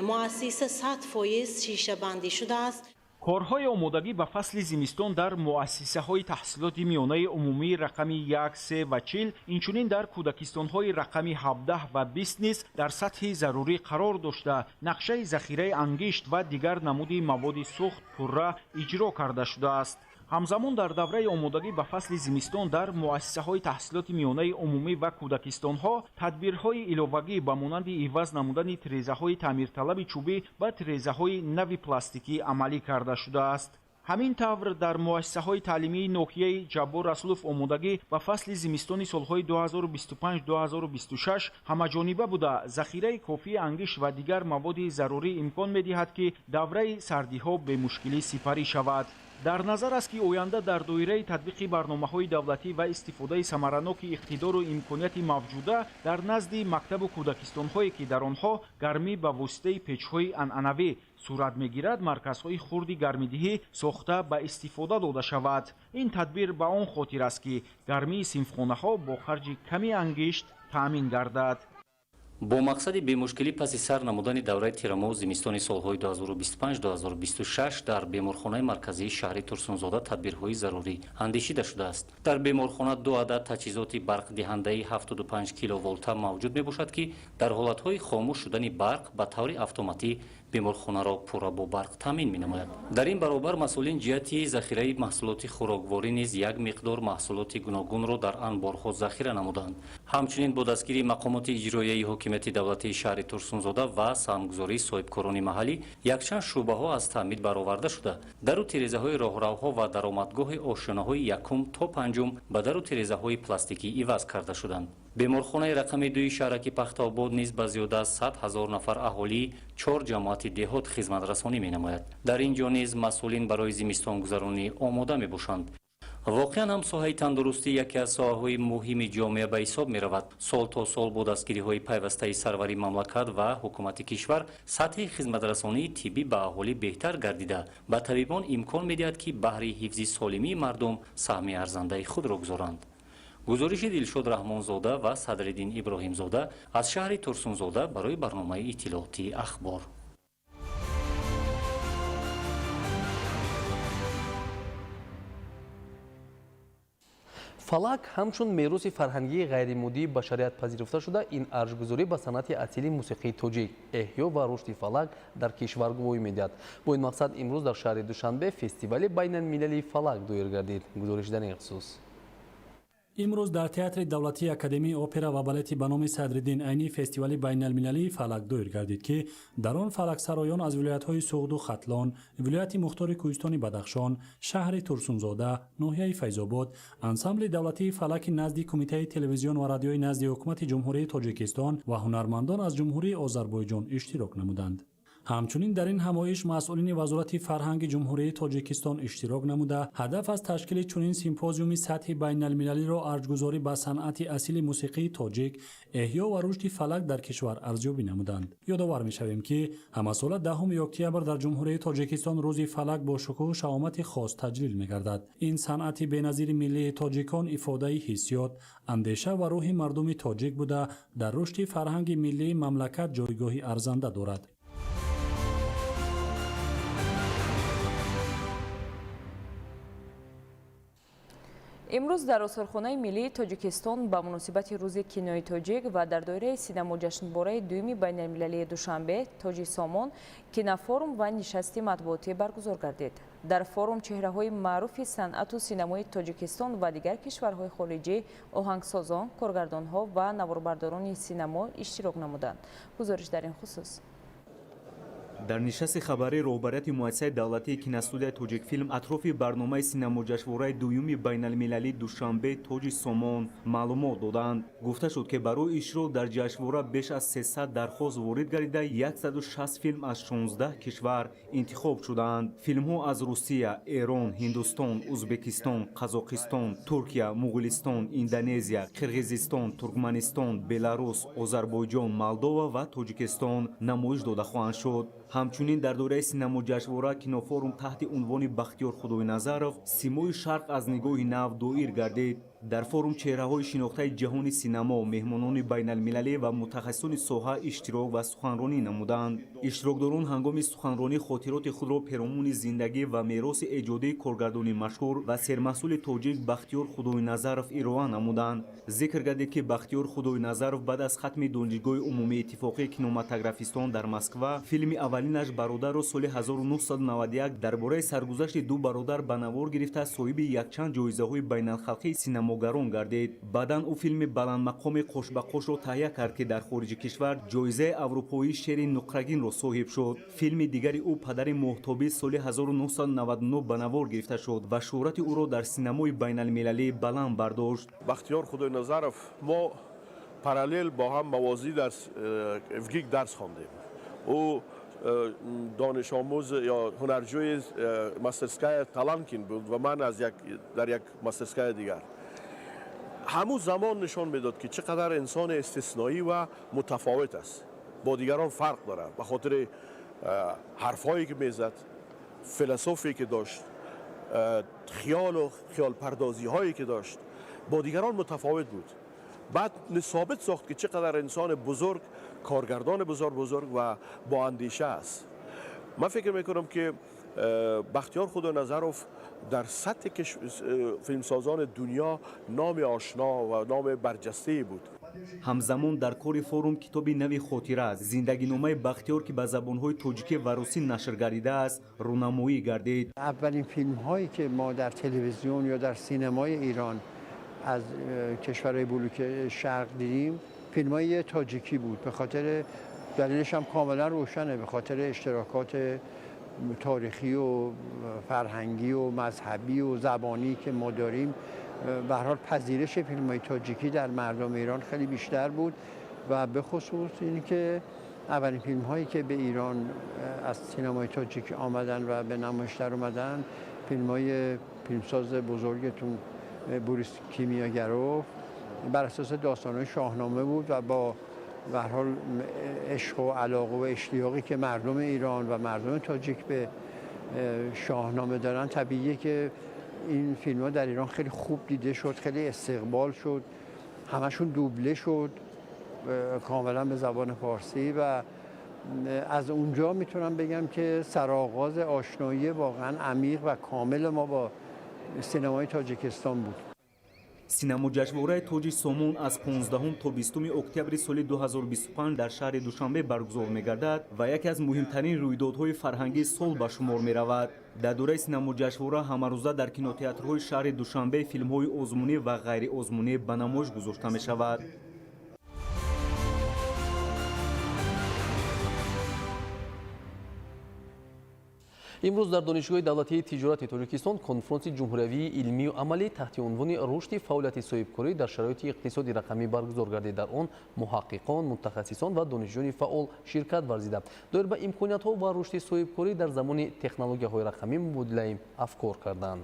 مؤسسه 100% شیشه بندی شده است. корҳои омодагӣ ба фасли зимистон дар муассисаҳои таҳсилоти миёнаи умумии рақами 1, 3 ва 40 инчунин дар кӯдакистонҳои рақами 17 ва 20 низ дар сатҳи зарурӣ қарор дошта нақшаи захираи ангишт ва дигар намуди маводи сӯхт пурра иҷро карда шудааст. ҳамзамон дар давраи омодагӣ ба фасли зимистон дар муассисаҳои таҳсилоти миёнаи умумӣ ва кӯдакистонҳо тадбирҳои иловагӣ ба монанди иваз намудани тирезаҳои таъмирталаби чӯбӣ ба тирезаҳои нави пластикӣ амалӣ карда шудааст. ҳамин тавр дар муассисаҳои таълимии ноҳияи ҷаббор расулов омодагӣ ба фасли зимистони солҳои 2025-2026 ҳамаҷониба буда захираи кофии ангишт ва дигар маводи зарурӣ имкон медиҳад ки давраи сардиҳо бемушкилӣ сипарӣ шавад. дар назар аст ки оянда дар доираи татбиқи барномаҳои давлатӣ ва истифодаи самараноки иқтидору имконияти мавҷуда дар назди мактабу кӯдакистонҳое ки дар онҳо гармӣ ба воситаи печҳои анъанавӣ сурат мегирад, марказҳои хурди гармидиҳӣ сохта ба истифода дода шавад. ин тадбир ба он хотир аст ки гармии синфхонаҳо бо харҷи ками ангишт таъмин гардад. бо мақсади бемушкилӣ паси сар намудани давраи тирамоҳу зимистони солҳои 2025-2026 дар беморхонаи марказии шаҳри турсунзода тадбирҳои зарурӣ андешида шудааст. дар беморхона 2 адад таҷҳизоти барқдиҳандаи 75 киловолта мавҷуд мебошад ки дар ҳолатҳои хомӯш шудани барқ ба таври автоматӣ беморхонаро пурра бо барқ таъмин менамояд. дар ин баробар масъулин ҷиҳати захираи маҳсулоти хӯрокворӣ низ як миқдор маҳсулоти гуногунро дар анборҳо захира намуданд. ҳамчунин бо дастгирии мақомоти иҷроияи ҳокимияти давлатии шаҳри турсунзода ва самгузории соҳибкорони маҳаллӣ якчанд шӯъбаҳо аз таъмид бароварда шуда дару тирезаҳои роҳравҳо ва даромадгоҳи ошёнаҳои 1 то 5 ба дару тирезаҳои пластикӣ иваз карда шуданд. беморхонаи рақами 2 шаҳраки пахтаобод низ ба зиёда аз 100 000 нафар аҳолии 4 ҷамоати деҳот хизматрасонӣ менамояд. дар ин ҷо низ масъулин барои зимистонгузаронӣ омода мебошанд. воқеан ҳам соҳаи тандурустӣ яке аз соҳаҳои муҳими ҷомеа ба ҳисоб меравад. сол то сол бо дастгириҳои пайвастаи сарвари мамлакат ва ҳукумати кишвар сатҳи хизматрасонии тиббӣ ба аҳолӣ беҳтар гардида ба табибон имкон медиҳад ки баҳри ҳифзи солимии мардум саҳми арзандаи худро гузоранд. гузориши дилшод раҳмонзода ва садриддин иброҳимзода аз шаҳри турсунзода барои барномаи иттилоотии ахбор. фалак ҳамчун мероси фарҳангии ғайримоддии башарият пазируфта шуда ин арҷгузорӣ ба санъати асилии мусиқии тоҷик эҳё ва рушди фалак дар кишвар гувоҳӣ медиҳад. бо ин мақсад имрӯз дар шаҳри душанбе фестивали байналмилалии фалак доир гардид. гузориш дар ин хусус. имрӯз дар театри давлатии академияи опера ва балети ба номи Садриддин Айнӣ фестивали байналмилалии фалак доир гардид ки дар он фалаксароён аз вилоятҳои Суғду Хатлон, вилояти Мухтори Кӯҳистони Бадахшон, шаҳри Турсунзода, ноҳияи Файзобод, ансамбли давлатии фалаки назди Кумитаи телевизион ва радиои назди ҳукумати ҷумҳурии Тоҷикистон ва ҳунармандон аз ҷумҳурии Озарбойҷон иштирок намуданд. ҳамчунин дар ин ҳамоиш масъулини вазорати фарҳанги ҷумҳурии Тоҷикистон иштирок намуда ҳадаф аз ташкили чунин симпозиуми сатҳи байналмилалиро арҷгузорӣ ба санъати асили мусиқии тоҷик, эҳё ва рушди фалак дар кишвар арзёбӣ намуданд. ёдовар мешавем ки ҳамасола 10 октябр дар ҷумҳурии Тоҷикистон рӯзи фалак бо шукӯҳу шаомати хос таҷлил мегардад. ин санъати беназири миллии тоҷикон ифодаи ҳиссиёт, андеша ва рӯҳи мардуми тоҷик буда дар рушди фарҳанги миллии мамлакат ҷойгоҳи арзанда дорад. имрӯз дар осорхонаи миллии Тоҷикистон ба муносибати рӯзи кинои тоҷик ва дар доираи синамо ҷашнбораи дуюми байналмилалии Душанбе Тоҷи Сомон кинофорум ва нишасти матбуотӣ баргузор гардид. дар форум чеҳраҳои маъруфи санъату синамои Тоҷикистон ва дигар кишварҳои хориҷӣ, оҳангсозон, коргардонҳо ва наворбардорони синамо иштирок намуданд. гузориш дар ин хусус. дар нишасти хабарии роҳбарияти муассисаи давлатии киностудияи Тоҷикфилм атрофи барномаи синамо-ҷашнвораи дуюми байналмилалии Душанбе Тоҷи Сомон маълумот доданд. гуфта шуд ки барои ишрок дар ҷашнвора беш аз 300 дархост ворид гардида 160 филм аз 16 кишвар интихоб шуданд. филмҳо аз Русия, Эрон, Ҳиндустон, Узбекистон, Қазоқистон, Туркия, Муғулистон, Индонезия, Қирғизистон, Туркманистон, Беларус, Озарбойҷон, Молдова ва Тоҷикистон намоиш дода хоҳанд шуд. ҳамчунин дар доираи синамо-ҷашнвора кинофорум таҳти унвони Бахтиёр Худойназаров «Симои Шарқ аз нигоҳи нав» доир гардид. дар форум чеҳраҳои шинохтаи ҷаҳони синамо, меҳмонони байналмилалӣ ва мутахассисони соҳа иштирок ва суханронӣ намуданд. иштирокдорон ҳангоми суханронӣ хотироти худро пиромони зиндагӣ ва мероси эҷодии коргардони машҳур ва сермасъули тоҷик Бахтиёр Худойназаров ироа намуданд. зикр гардид ки Бахтиёр Худойназаров баъд аз хатми донишгоҳи умумии иттифоқии кинематографистон дар Москва филми аввалинаш «Бародарро» соли 1991 дар бораи саргузашти ду бародар ба навор гирифта соҳиби якчанд ҷоизаҳои байналхалқии синамогарон гардид. баъдан ӯ филми баландмақоми «Қошбақошро» таҳия кард ки дар хориҷи кишвар ҷоизаи аврупоии шери нуқрагинро соҳиб шуд. филми дигари ӯ «Падари моҳтобӣ» соли 1999 ба навор гирифта шуд ва шӯҳрати ӯро дар синамои байналмилалӣ баланд бардошт. Бахтиёр Худойназаров мо параллел бо ҳам мавозӣ дар ВГИК дарс хондем. ӯ донишомӯз ё ҳунарҷӯи мастерская Таланкин буд ва ман дар як мастерская дигар. ҳамун замон нишон медод ки чӣ қадар инсони истисноӣ ва мутафовит аст. бо дигарон фарқ дорад ба хотири ҳарфҳое ки мезад, философие ки дошт, хиёлу хиёлпардозиҳое ки дошт, бо дигарон мутафовит буд. баъд собит сохт ки чӣ қадар инсони бузург, коргардони бузург ва боандеша аст. ман фикр мекунам ки Бахтиёр Худойназаров дар сатҳи филмсозони дунё номи ошно ва номи барҷастае буд. ҳамзамон дар кори форум китоби нави хотира зиндагиномаи Бахтиёр ки ба забонҳои тоҷикӣ ва русӣ нашр гардидааст рӯнамоӣ гардид. اولین فیلم هایی که ما در تلویزیون یا در سینمای ایران از کشورهای بلوک شرق دیدیم فیلم های تاجیکی بود. به خاطر دلیلش هم کاملا روشنه، به خاطر اشتراکات تاریخی و فرهنگی و مذهبی و زبانی که ما داریم. به هر حال پذیرش فیلم های تاجیکی در مردم ایران خیلی بیشتر بود و به خصوص اینکه اولین فیلم هایی که به ایران از سینمای تاجیک آمدن و به نمایش در اومدن فیلم های فیلمساز بزرگتون بوریس کیمیاگروف بر اساس داستان‌های شاهنامه بود و با به هر حال عشق و علاقه و اشتیاقی که مردم ایران و مردم تاجیک به شاهنامه دارن طبیعیه که این فیلم ها در ایران خیلی خوب دیده شد، خیلی استقبال شد، همشون دوبله شد کاملا به زبان فارسی و از اونجا میتونم بگم که سرآغاز آشنایی واقعا عمیق و کامل ما با سینمای تاجیکستان بود. سینما جشنواره توجی سومون از 15 تا 20 اکتبر سال 2025 در شهر دوشنبه برگزار می‌گردد و یکی از مهمترین رویدادهای فرهنگی سال به شمار می‌رود. در دوره سینما جشنواره همروزه در کینوتئاترهای شهر دوشنبه فیلم‌های آزمونی و غیر آزمونی به نمایش گذاشته می‌شود. имрӯз дар донишгоҳи давлатии тиҷорати тоҷикистон конфронси ҷумҳуриявии илмию амалӣ таҳти унвони рушди фаъолияти соҳибкорӣ дар шароити иқтисоди рақамӣ баргузор гардид. дар он муҳаққиқон, мутахассисон ва донишҷӯёни фаъол ширкат варзида доир ба имкониятҳо ва рушди соҳибкорӣ дар замони технологияҳои рақамӣ мубодилаи афкор карданд.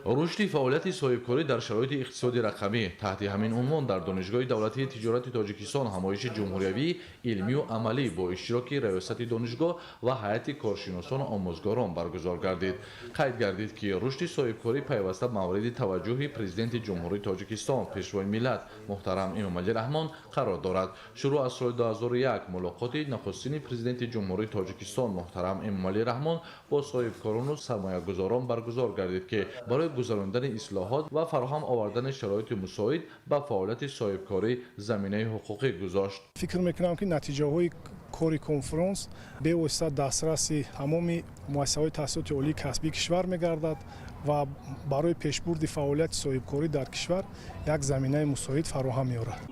рушди фаъолияти соҳибкорӣ дар шароити иқтисоди рақамӣ таҳти ҳамин унвон дар донишгоҳи давлатии тиҷорати тоҷикистон ҳамоиши ҷумҳуриявии илмию амалӣ бо иштироки раёсати донишгоҳ ва ҳайати коршиносону омӯзгорон баргузор гардид. қайд гардид ки рушди соҳибкорӣ пайваста мавриди таваҷҷӯҳи президенти ҷумҳурии тоҷикистон пешвои миллат муҳтарам Эмомалӣ Раҳмон қарор дорад. шурӯъ аз соли 2001 мулоқоти нахустини президенти ҷумҳурии тоҷикистон муҳтарам Эмомалӣ Раҳмон бо соҳибкорону сармоягузорон баргузор гардид ки барои гузарондани ислоҳот ва фароҳам овардани шароити мусоид ба фаъолияти соҳибкорӣ заминаи ҳуқуқӣ гузошт. фикр мекунам ки натиҷаҳои кори конфронс бевосита дастраси тамоми муассисаҳои таҳсилоти олии касбии кишвар мегардад ва барои пешбурди фаъолияти соҳибкорӣ дар кишвар як заминаи мусоид фароҳам меорад.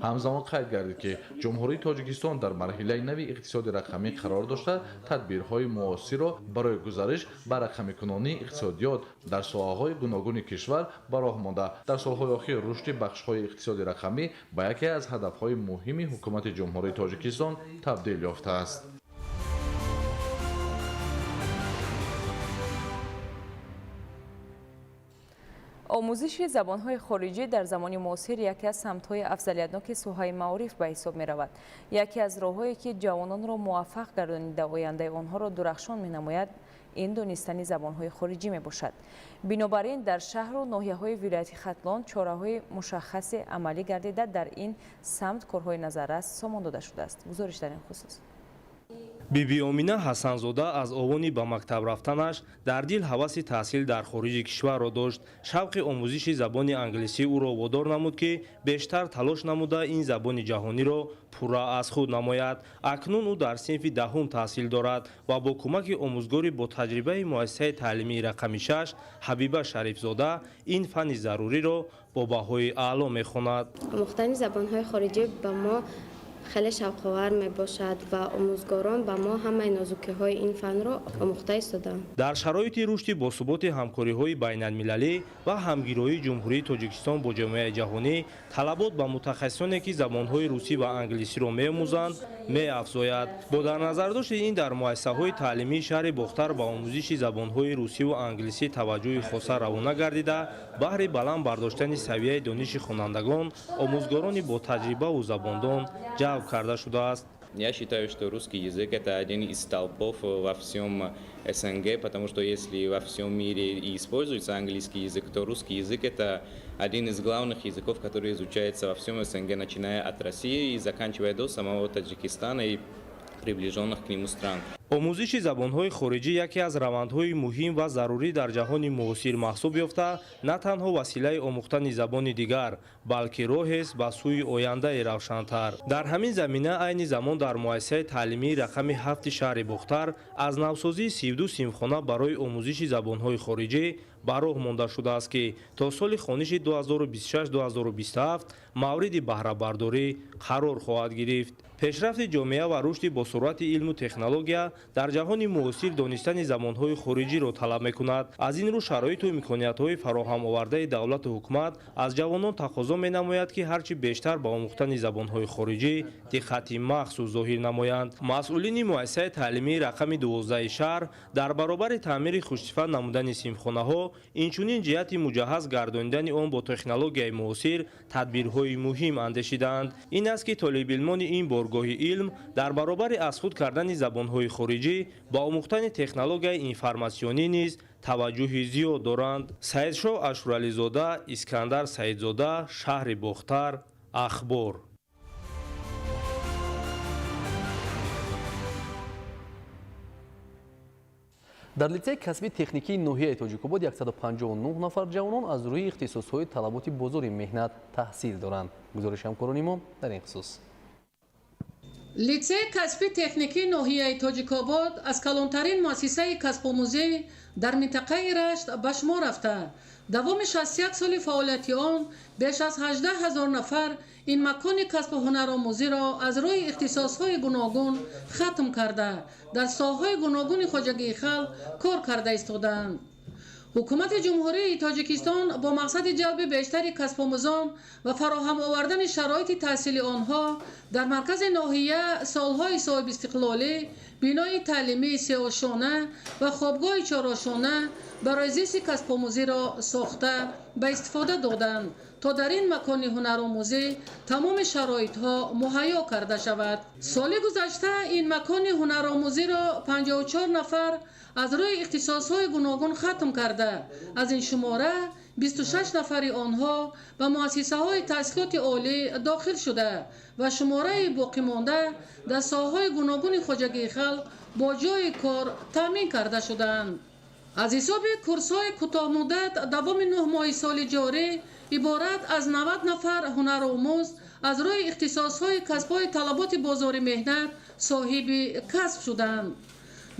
ҳамзамон қайд гардид ки ҷумҳурии тоҷикистон дар марҳилаи нави иқтисоди рақамӣ қарор дошта тадбирҳои муосирро барои гузариш ба рақамикунонии иқтисодиёт дар соҳаҳои гуногуни кишвар ба роҳ монда дар солҳои охир рушди бахшҳои иқтисоди рақамӣ ба яке аз ҳадафҳои муҳими ҳукумати ҷумҳурии тоҷикистон табдил ёфтааст. آموزش زبان‌های خارجی در زمان معاصر یکی از سمت‌های افضلیت‌ناک سوهای معارف به حساب می‌رود. یکی از راه‌هایی که جوانان را موفق گردانیده آینده آنها را درخشان می‌نماید این دانستن زبان‌های خارجی می‌باشد. بنابراین در شهر و ناحیه‌های ولایت ختلان چاره‌های مشخص عملی گردیده در این سمت کارهای نظررس سامان داده شده است. گزارش در این خصوص. بیبی آمینه حسنزاده از آوانی به مکتب رفتنش در دل هوس تحصیل در خارج کشور را داشت. شوق آموزش زبان انگلیسی او را وادار نمود که بیشتر تلاش نموده این زبان جهانی را پورا از خود نماید. اکنون او در صنف دهم تحصیل دارد و با کمک آموزگاری با تجربه مؤسسه تعلیمی رقم 6 حبیبه شریفزاده این فن ضروری را با بهای اعلی می‌خواند. آموختن زبان‌های خارجی به ما خیلی شوق‌آور می باشد و آموزگاران به ما همه نازکی‌های این فن را آموخته ایستادند. در شرایط رشد باثبات همکاری‌های بین‌المللی و همگیری جمهوری تاجیکستان با جامعه جهانی، طلبات به متخصصانی که زبان‌های روسی و انگلیسی را می‌آموزند می‌افزاید. با در نظر داشت این در مؤسسه‌های تعلیمی شهر باختر به آموزش زبان‌های روسی و انگلیسی توجه خاصه روانه گردیده، بهر بلند برداشتن سویه دانش خوانندگان، آموزگاران با تجربه و زباندان جلب карда шудааст. Я считаю, что русский язык – это один из столпов во всем СНГ, потому что если во всем мире и используется английский язык, то русский язык – это один из главных языков, который изучается во всем СНГ, начиная от России и заканчивая до самого Таджикистана и приближенных к нему стран. آموزش زبان‌های خارجی یکی از روندهای مهم و ضروری در جهان معاصر محسوب یافته، نه تنها وسیله آموختن زبان دیگر، بلکه راهی است به سوی آینده روشن‌تر. در همین زمینه عین زمان در مؤسسه تعلیمی رقم 7 شهر باختر از نوسازی 32 صنفخانه برای آموزش زبان‌های خارجی به راه مانده شده است که تا سال خوانش 2026-2027 مورد بهره برداری قرار خواهد گرفت. پیشرفت جامعه و رشد با سرعت علم و تکنولوژی در جهان معاصر دانستن زبان‌های خارجی را طلب می‌کند. از این رو شرایط و امکانیت‌های فراهم آورده دولت و حکومت از جوانان تقاضا می‌نماید که هرچی بیشتر به آموختن زبان‌های خارجی دقت مخصوص ظاهر نمایند. مسئولین مؤسسه تعلیمی رقم 12 شهر در برابر تعمیر خوش‌صفت نمودن صنفخانه‌ها اینچنین جهت مجهز گردانیدن آن با تکنولوژی معاصر تدبیرهای مهم اندیشیدند. این است که طالب علمان این بارگاهی علم در برابر از خود کردن زبان‌های خارجی با آموختن تکنولوژی اینفورماسیونی نیز توجه زیاد دارند. سعیدشاه اشورعلی‌زاده، اسکندر سعیدزاده، شهر باختر، اخبار. در لیسей کسبی تکنیکی نوحیه تاجیک‌آباد 159 نفر جوانان از روی اختصاص‌های طلبات بزرگ مهنت تحصیل دارند. گزارش همکاران ما در این خصوص. لیسей کسبی تکنیکی ناحیه تاجیک‌آباد از کلانترین مؤسسه کسب آموزی در منطقه رشت به شمار رفته. دوام 61 سال فعالیت آن بیش از 18,000 نفر این مکان کسب و هنرآموزی را از روی اختصاص‌های گوناگون ختم کرده در ساحه‌های گوناگون خواجگی خلق کار کرده ایستادند. حکومت جمهوری تاجیکستان با مقصد جلب بیشتر کسب آموزان و فراهم آوردن شرایط تحصیل آنها در مرکز ناحیه سالهای صاحب استقلالی بینای تعلیمی 3 آشانه و خوابگاه 4 آشانه برای زیست کسب آموزی را ساخته به استفاده دادند تا در این مکان هنرآموزی تمام شرایط ها مهیا کرده شود. سال گذشته این مکان هنرآموزی را 54 نفر از روی اختصاص‌های گوناگون ختم کرده، از این شماره 26 نفر آنها به مؤسسه‌های تحصیلات عالی داخل شده و شماره باقی مانده در ساحه‌های گوناگون خواجگی خلق با جای کار تامین کرده شدند. از حساب کورس‌های کوتاه مدت دوام 9 ماه سال جاری عبارت از 90 نفر هنرآموز از روی اختصاص‌های کسب‌های طلبات بازار مهنت صاحب کسب شدند.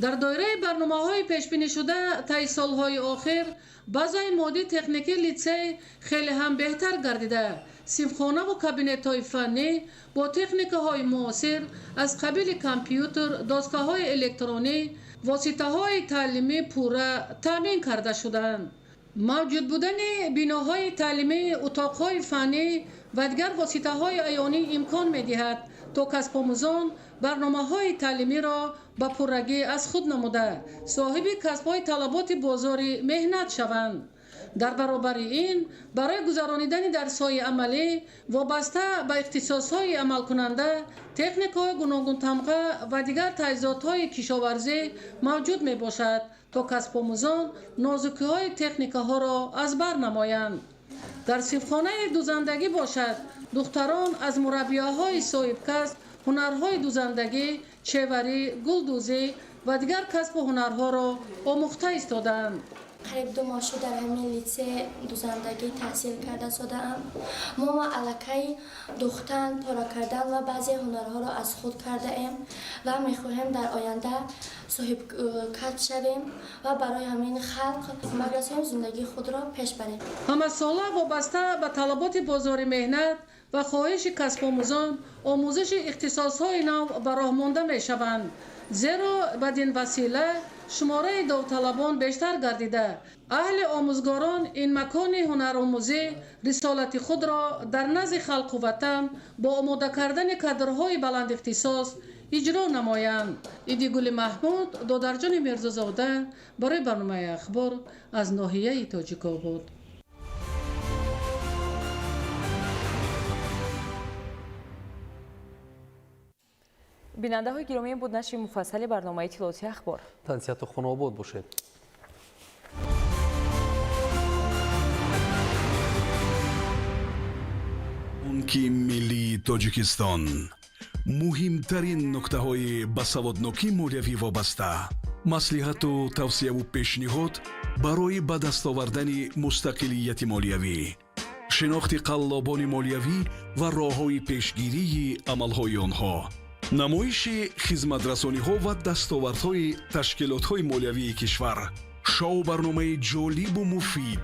در دایره برنامه‌های پیش‌بینی شده طی سال‌های آخر بازار مادی تکنیکی لیسей خیلی هم بهتر گردیده. صنفخانه و کابینت‌های فنی با تکنیک‌های معاصر از قبیل کامپیوتر، دستگاه‌های الکترونیک، واسطه‌های تعلیمی پورا تامین کرده شدند. موجود بودن بیناهای تعلیمی، اتاق‌های فنی و دیگر واسطه‌های عیانی امکان می‌دهد تا کسب آموزان برنامه‌های تعلیمی را با پررگی از خود نموده صاحب کسب‌های طلبات بازار مهنت شوند. дар баробари ин барои гузарондани дарсҳои амалӣ вобаста ба ихтисосҳои амалкунанда техникаҳои гуногун тамға ва дигар таҷҳизотҳои кишоварзӣ мавҷуд мебошад то касбомӯзон нозукиҳои техникаҳоро аз бар намоянд. дар сифхонаи дузандагӣ бошад духтарон аз мураббиёҳои соҳибкасб ҳунарҳои дузандагӣ, чеварӣ, гулдӯзӣ ва дигар касбу ҳунарҳоро омӯхта истодаанд. қариб 2 моҳ шуд дар ҳамин литсеи дузандагӣ таҳсил карда шудаам. мо аллакай духтан, пора кардан ва баъзе ҳунарҳоро аз худ кардаем ва мехоҳем дар оянда соҳибкасб шавем ва барои ҳамин халқ кӯмак расонем зиндагии худро пеш барем. ҳамасола вобаста ба талаботи бозори меҳнат ва хоҳиши касбомӯзон омӯзиши ихтисосҳои нав ба роҳ монда мешаванд. зеро бадин васила шумораи довталабон бештар гардида аҳли омӯзгорон ин макони ҳунаромӯзӣ рисолати худро дар назди халқу ватан бо омода кардани кадрҳои баландихтисос иҷро намоянд. идигули маҳмуд, додарҷони мирзозода барои барномаи ахбор аз ноҳияи тоҷикобод. бинандаҳои гиромӣ буд нашри муфассали барномаи иттилоъоти ахбор. тансияту хунобод бошед. банки миллии тоҷикистон муҳимтарин нуктаҳои басаводнокӣ молиявӣ вобаста, маслиҳату тавсияву пешниҳод барои ба даст овардани мустақилияти молиявӣ, шинохти қаллобони молиявӣ ва роҳҳои пешгирии амалҳои онҳо, намоиши хизматрасониҳо ва дастовардҳои ташкилотҳои молиявии кишвар. шоу барномаи ҷолибу муфид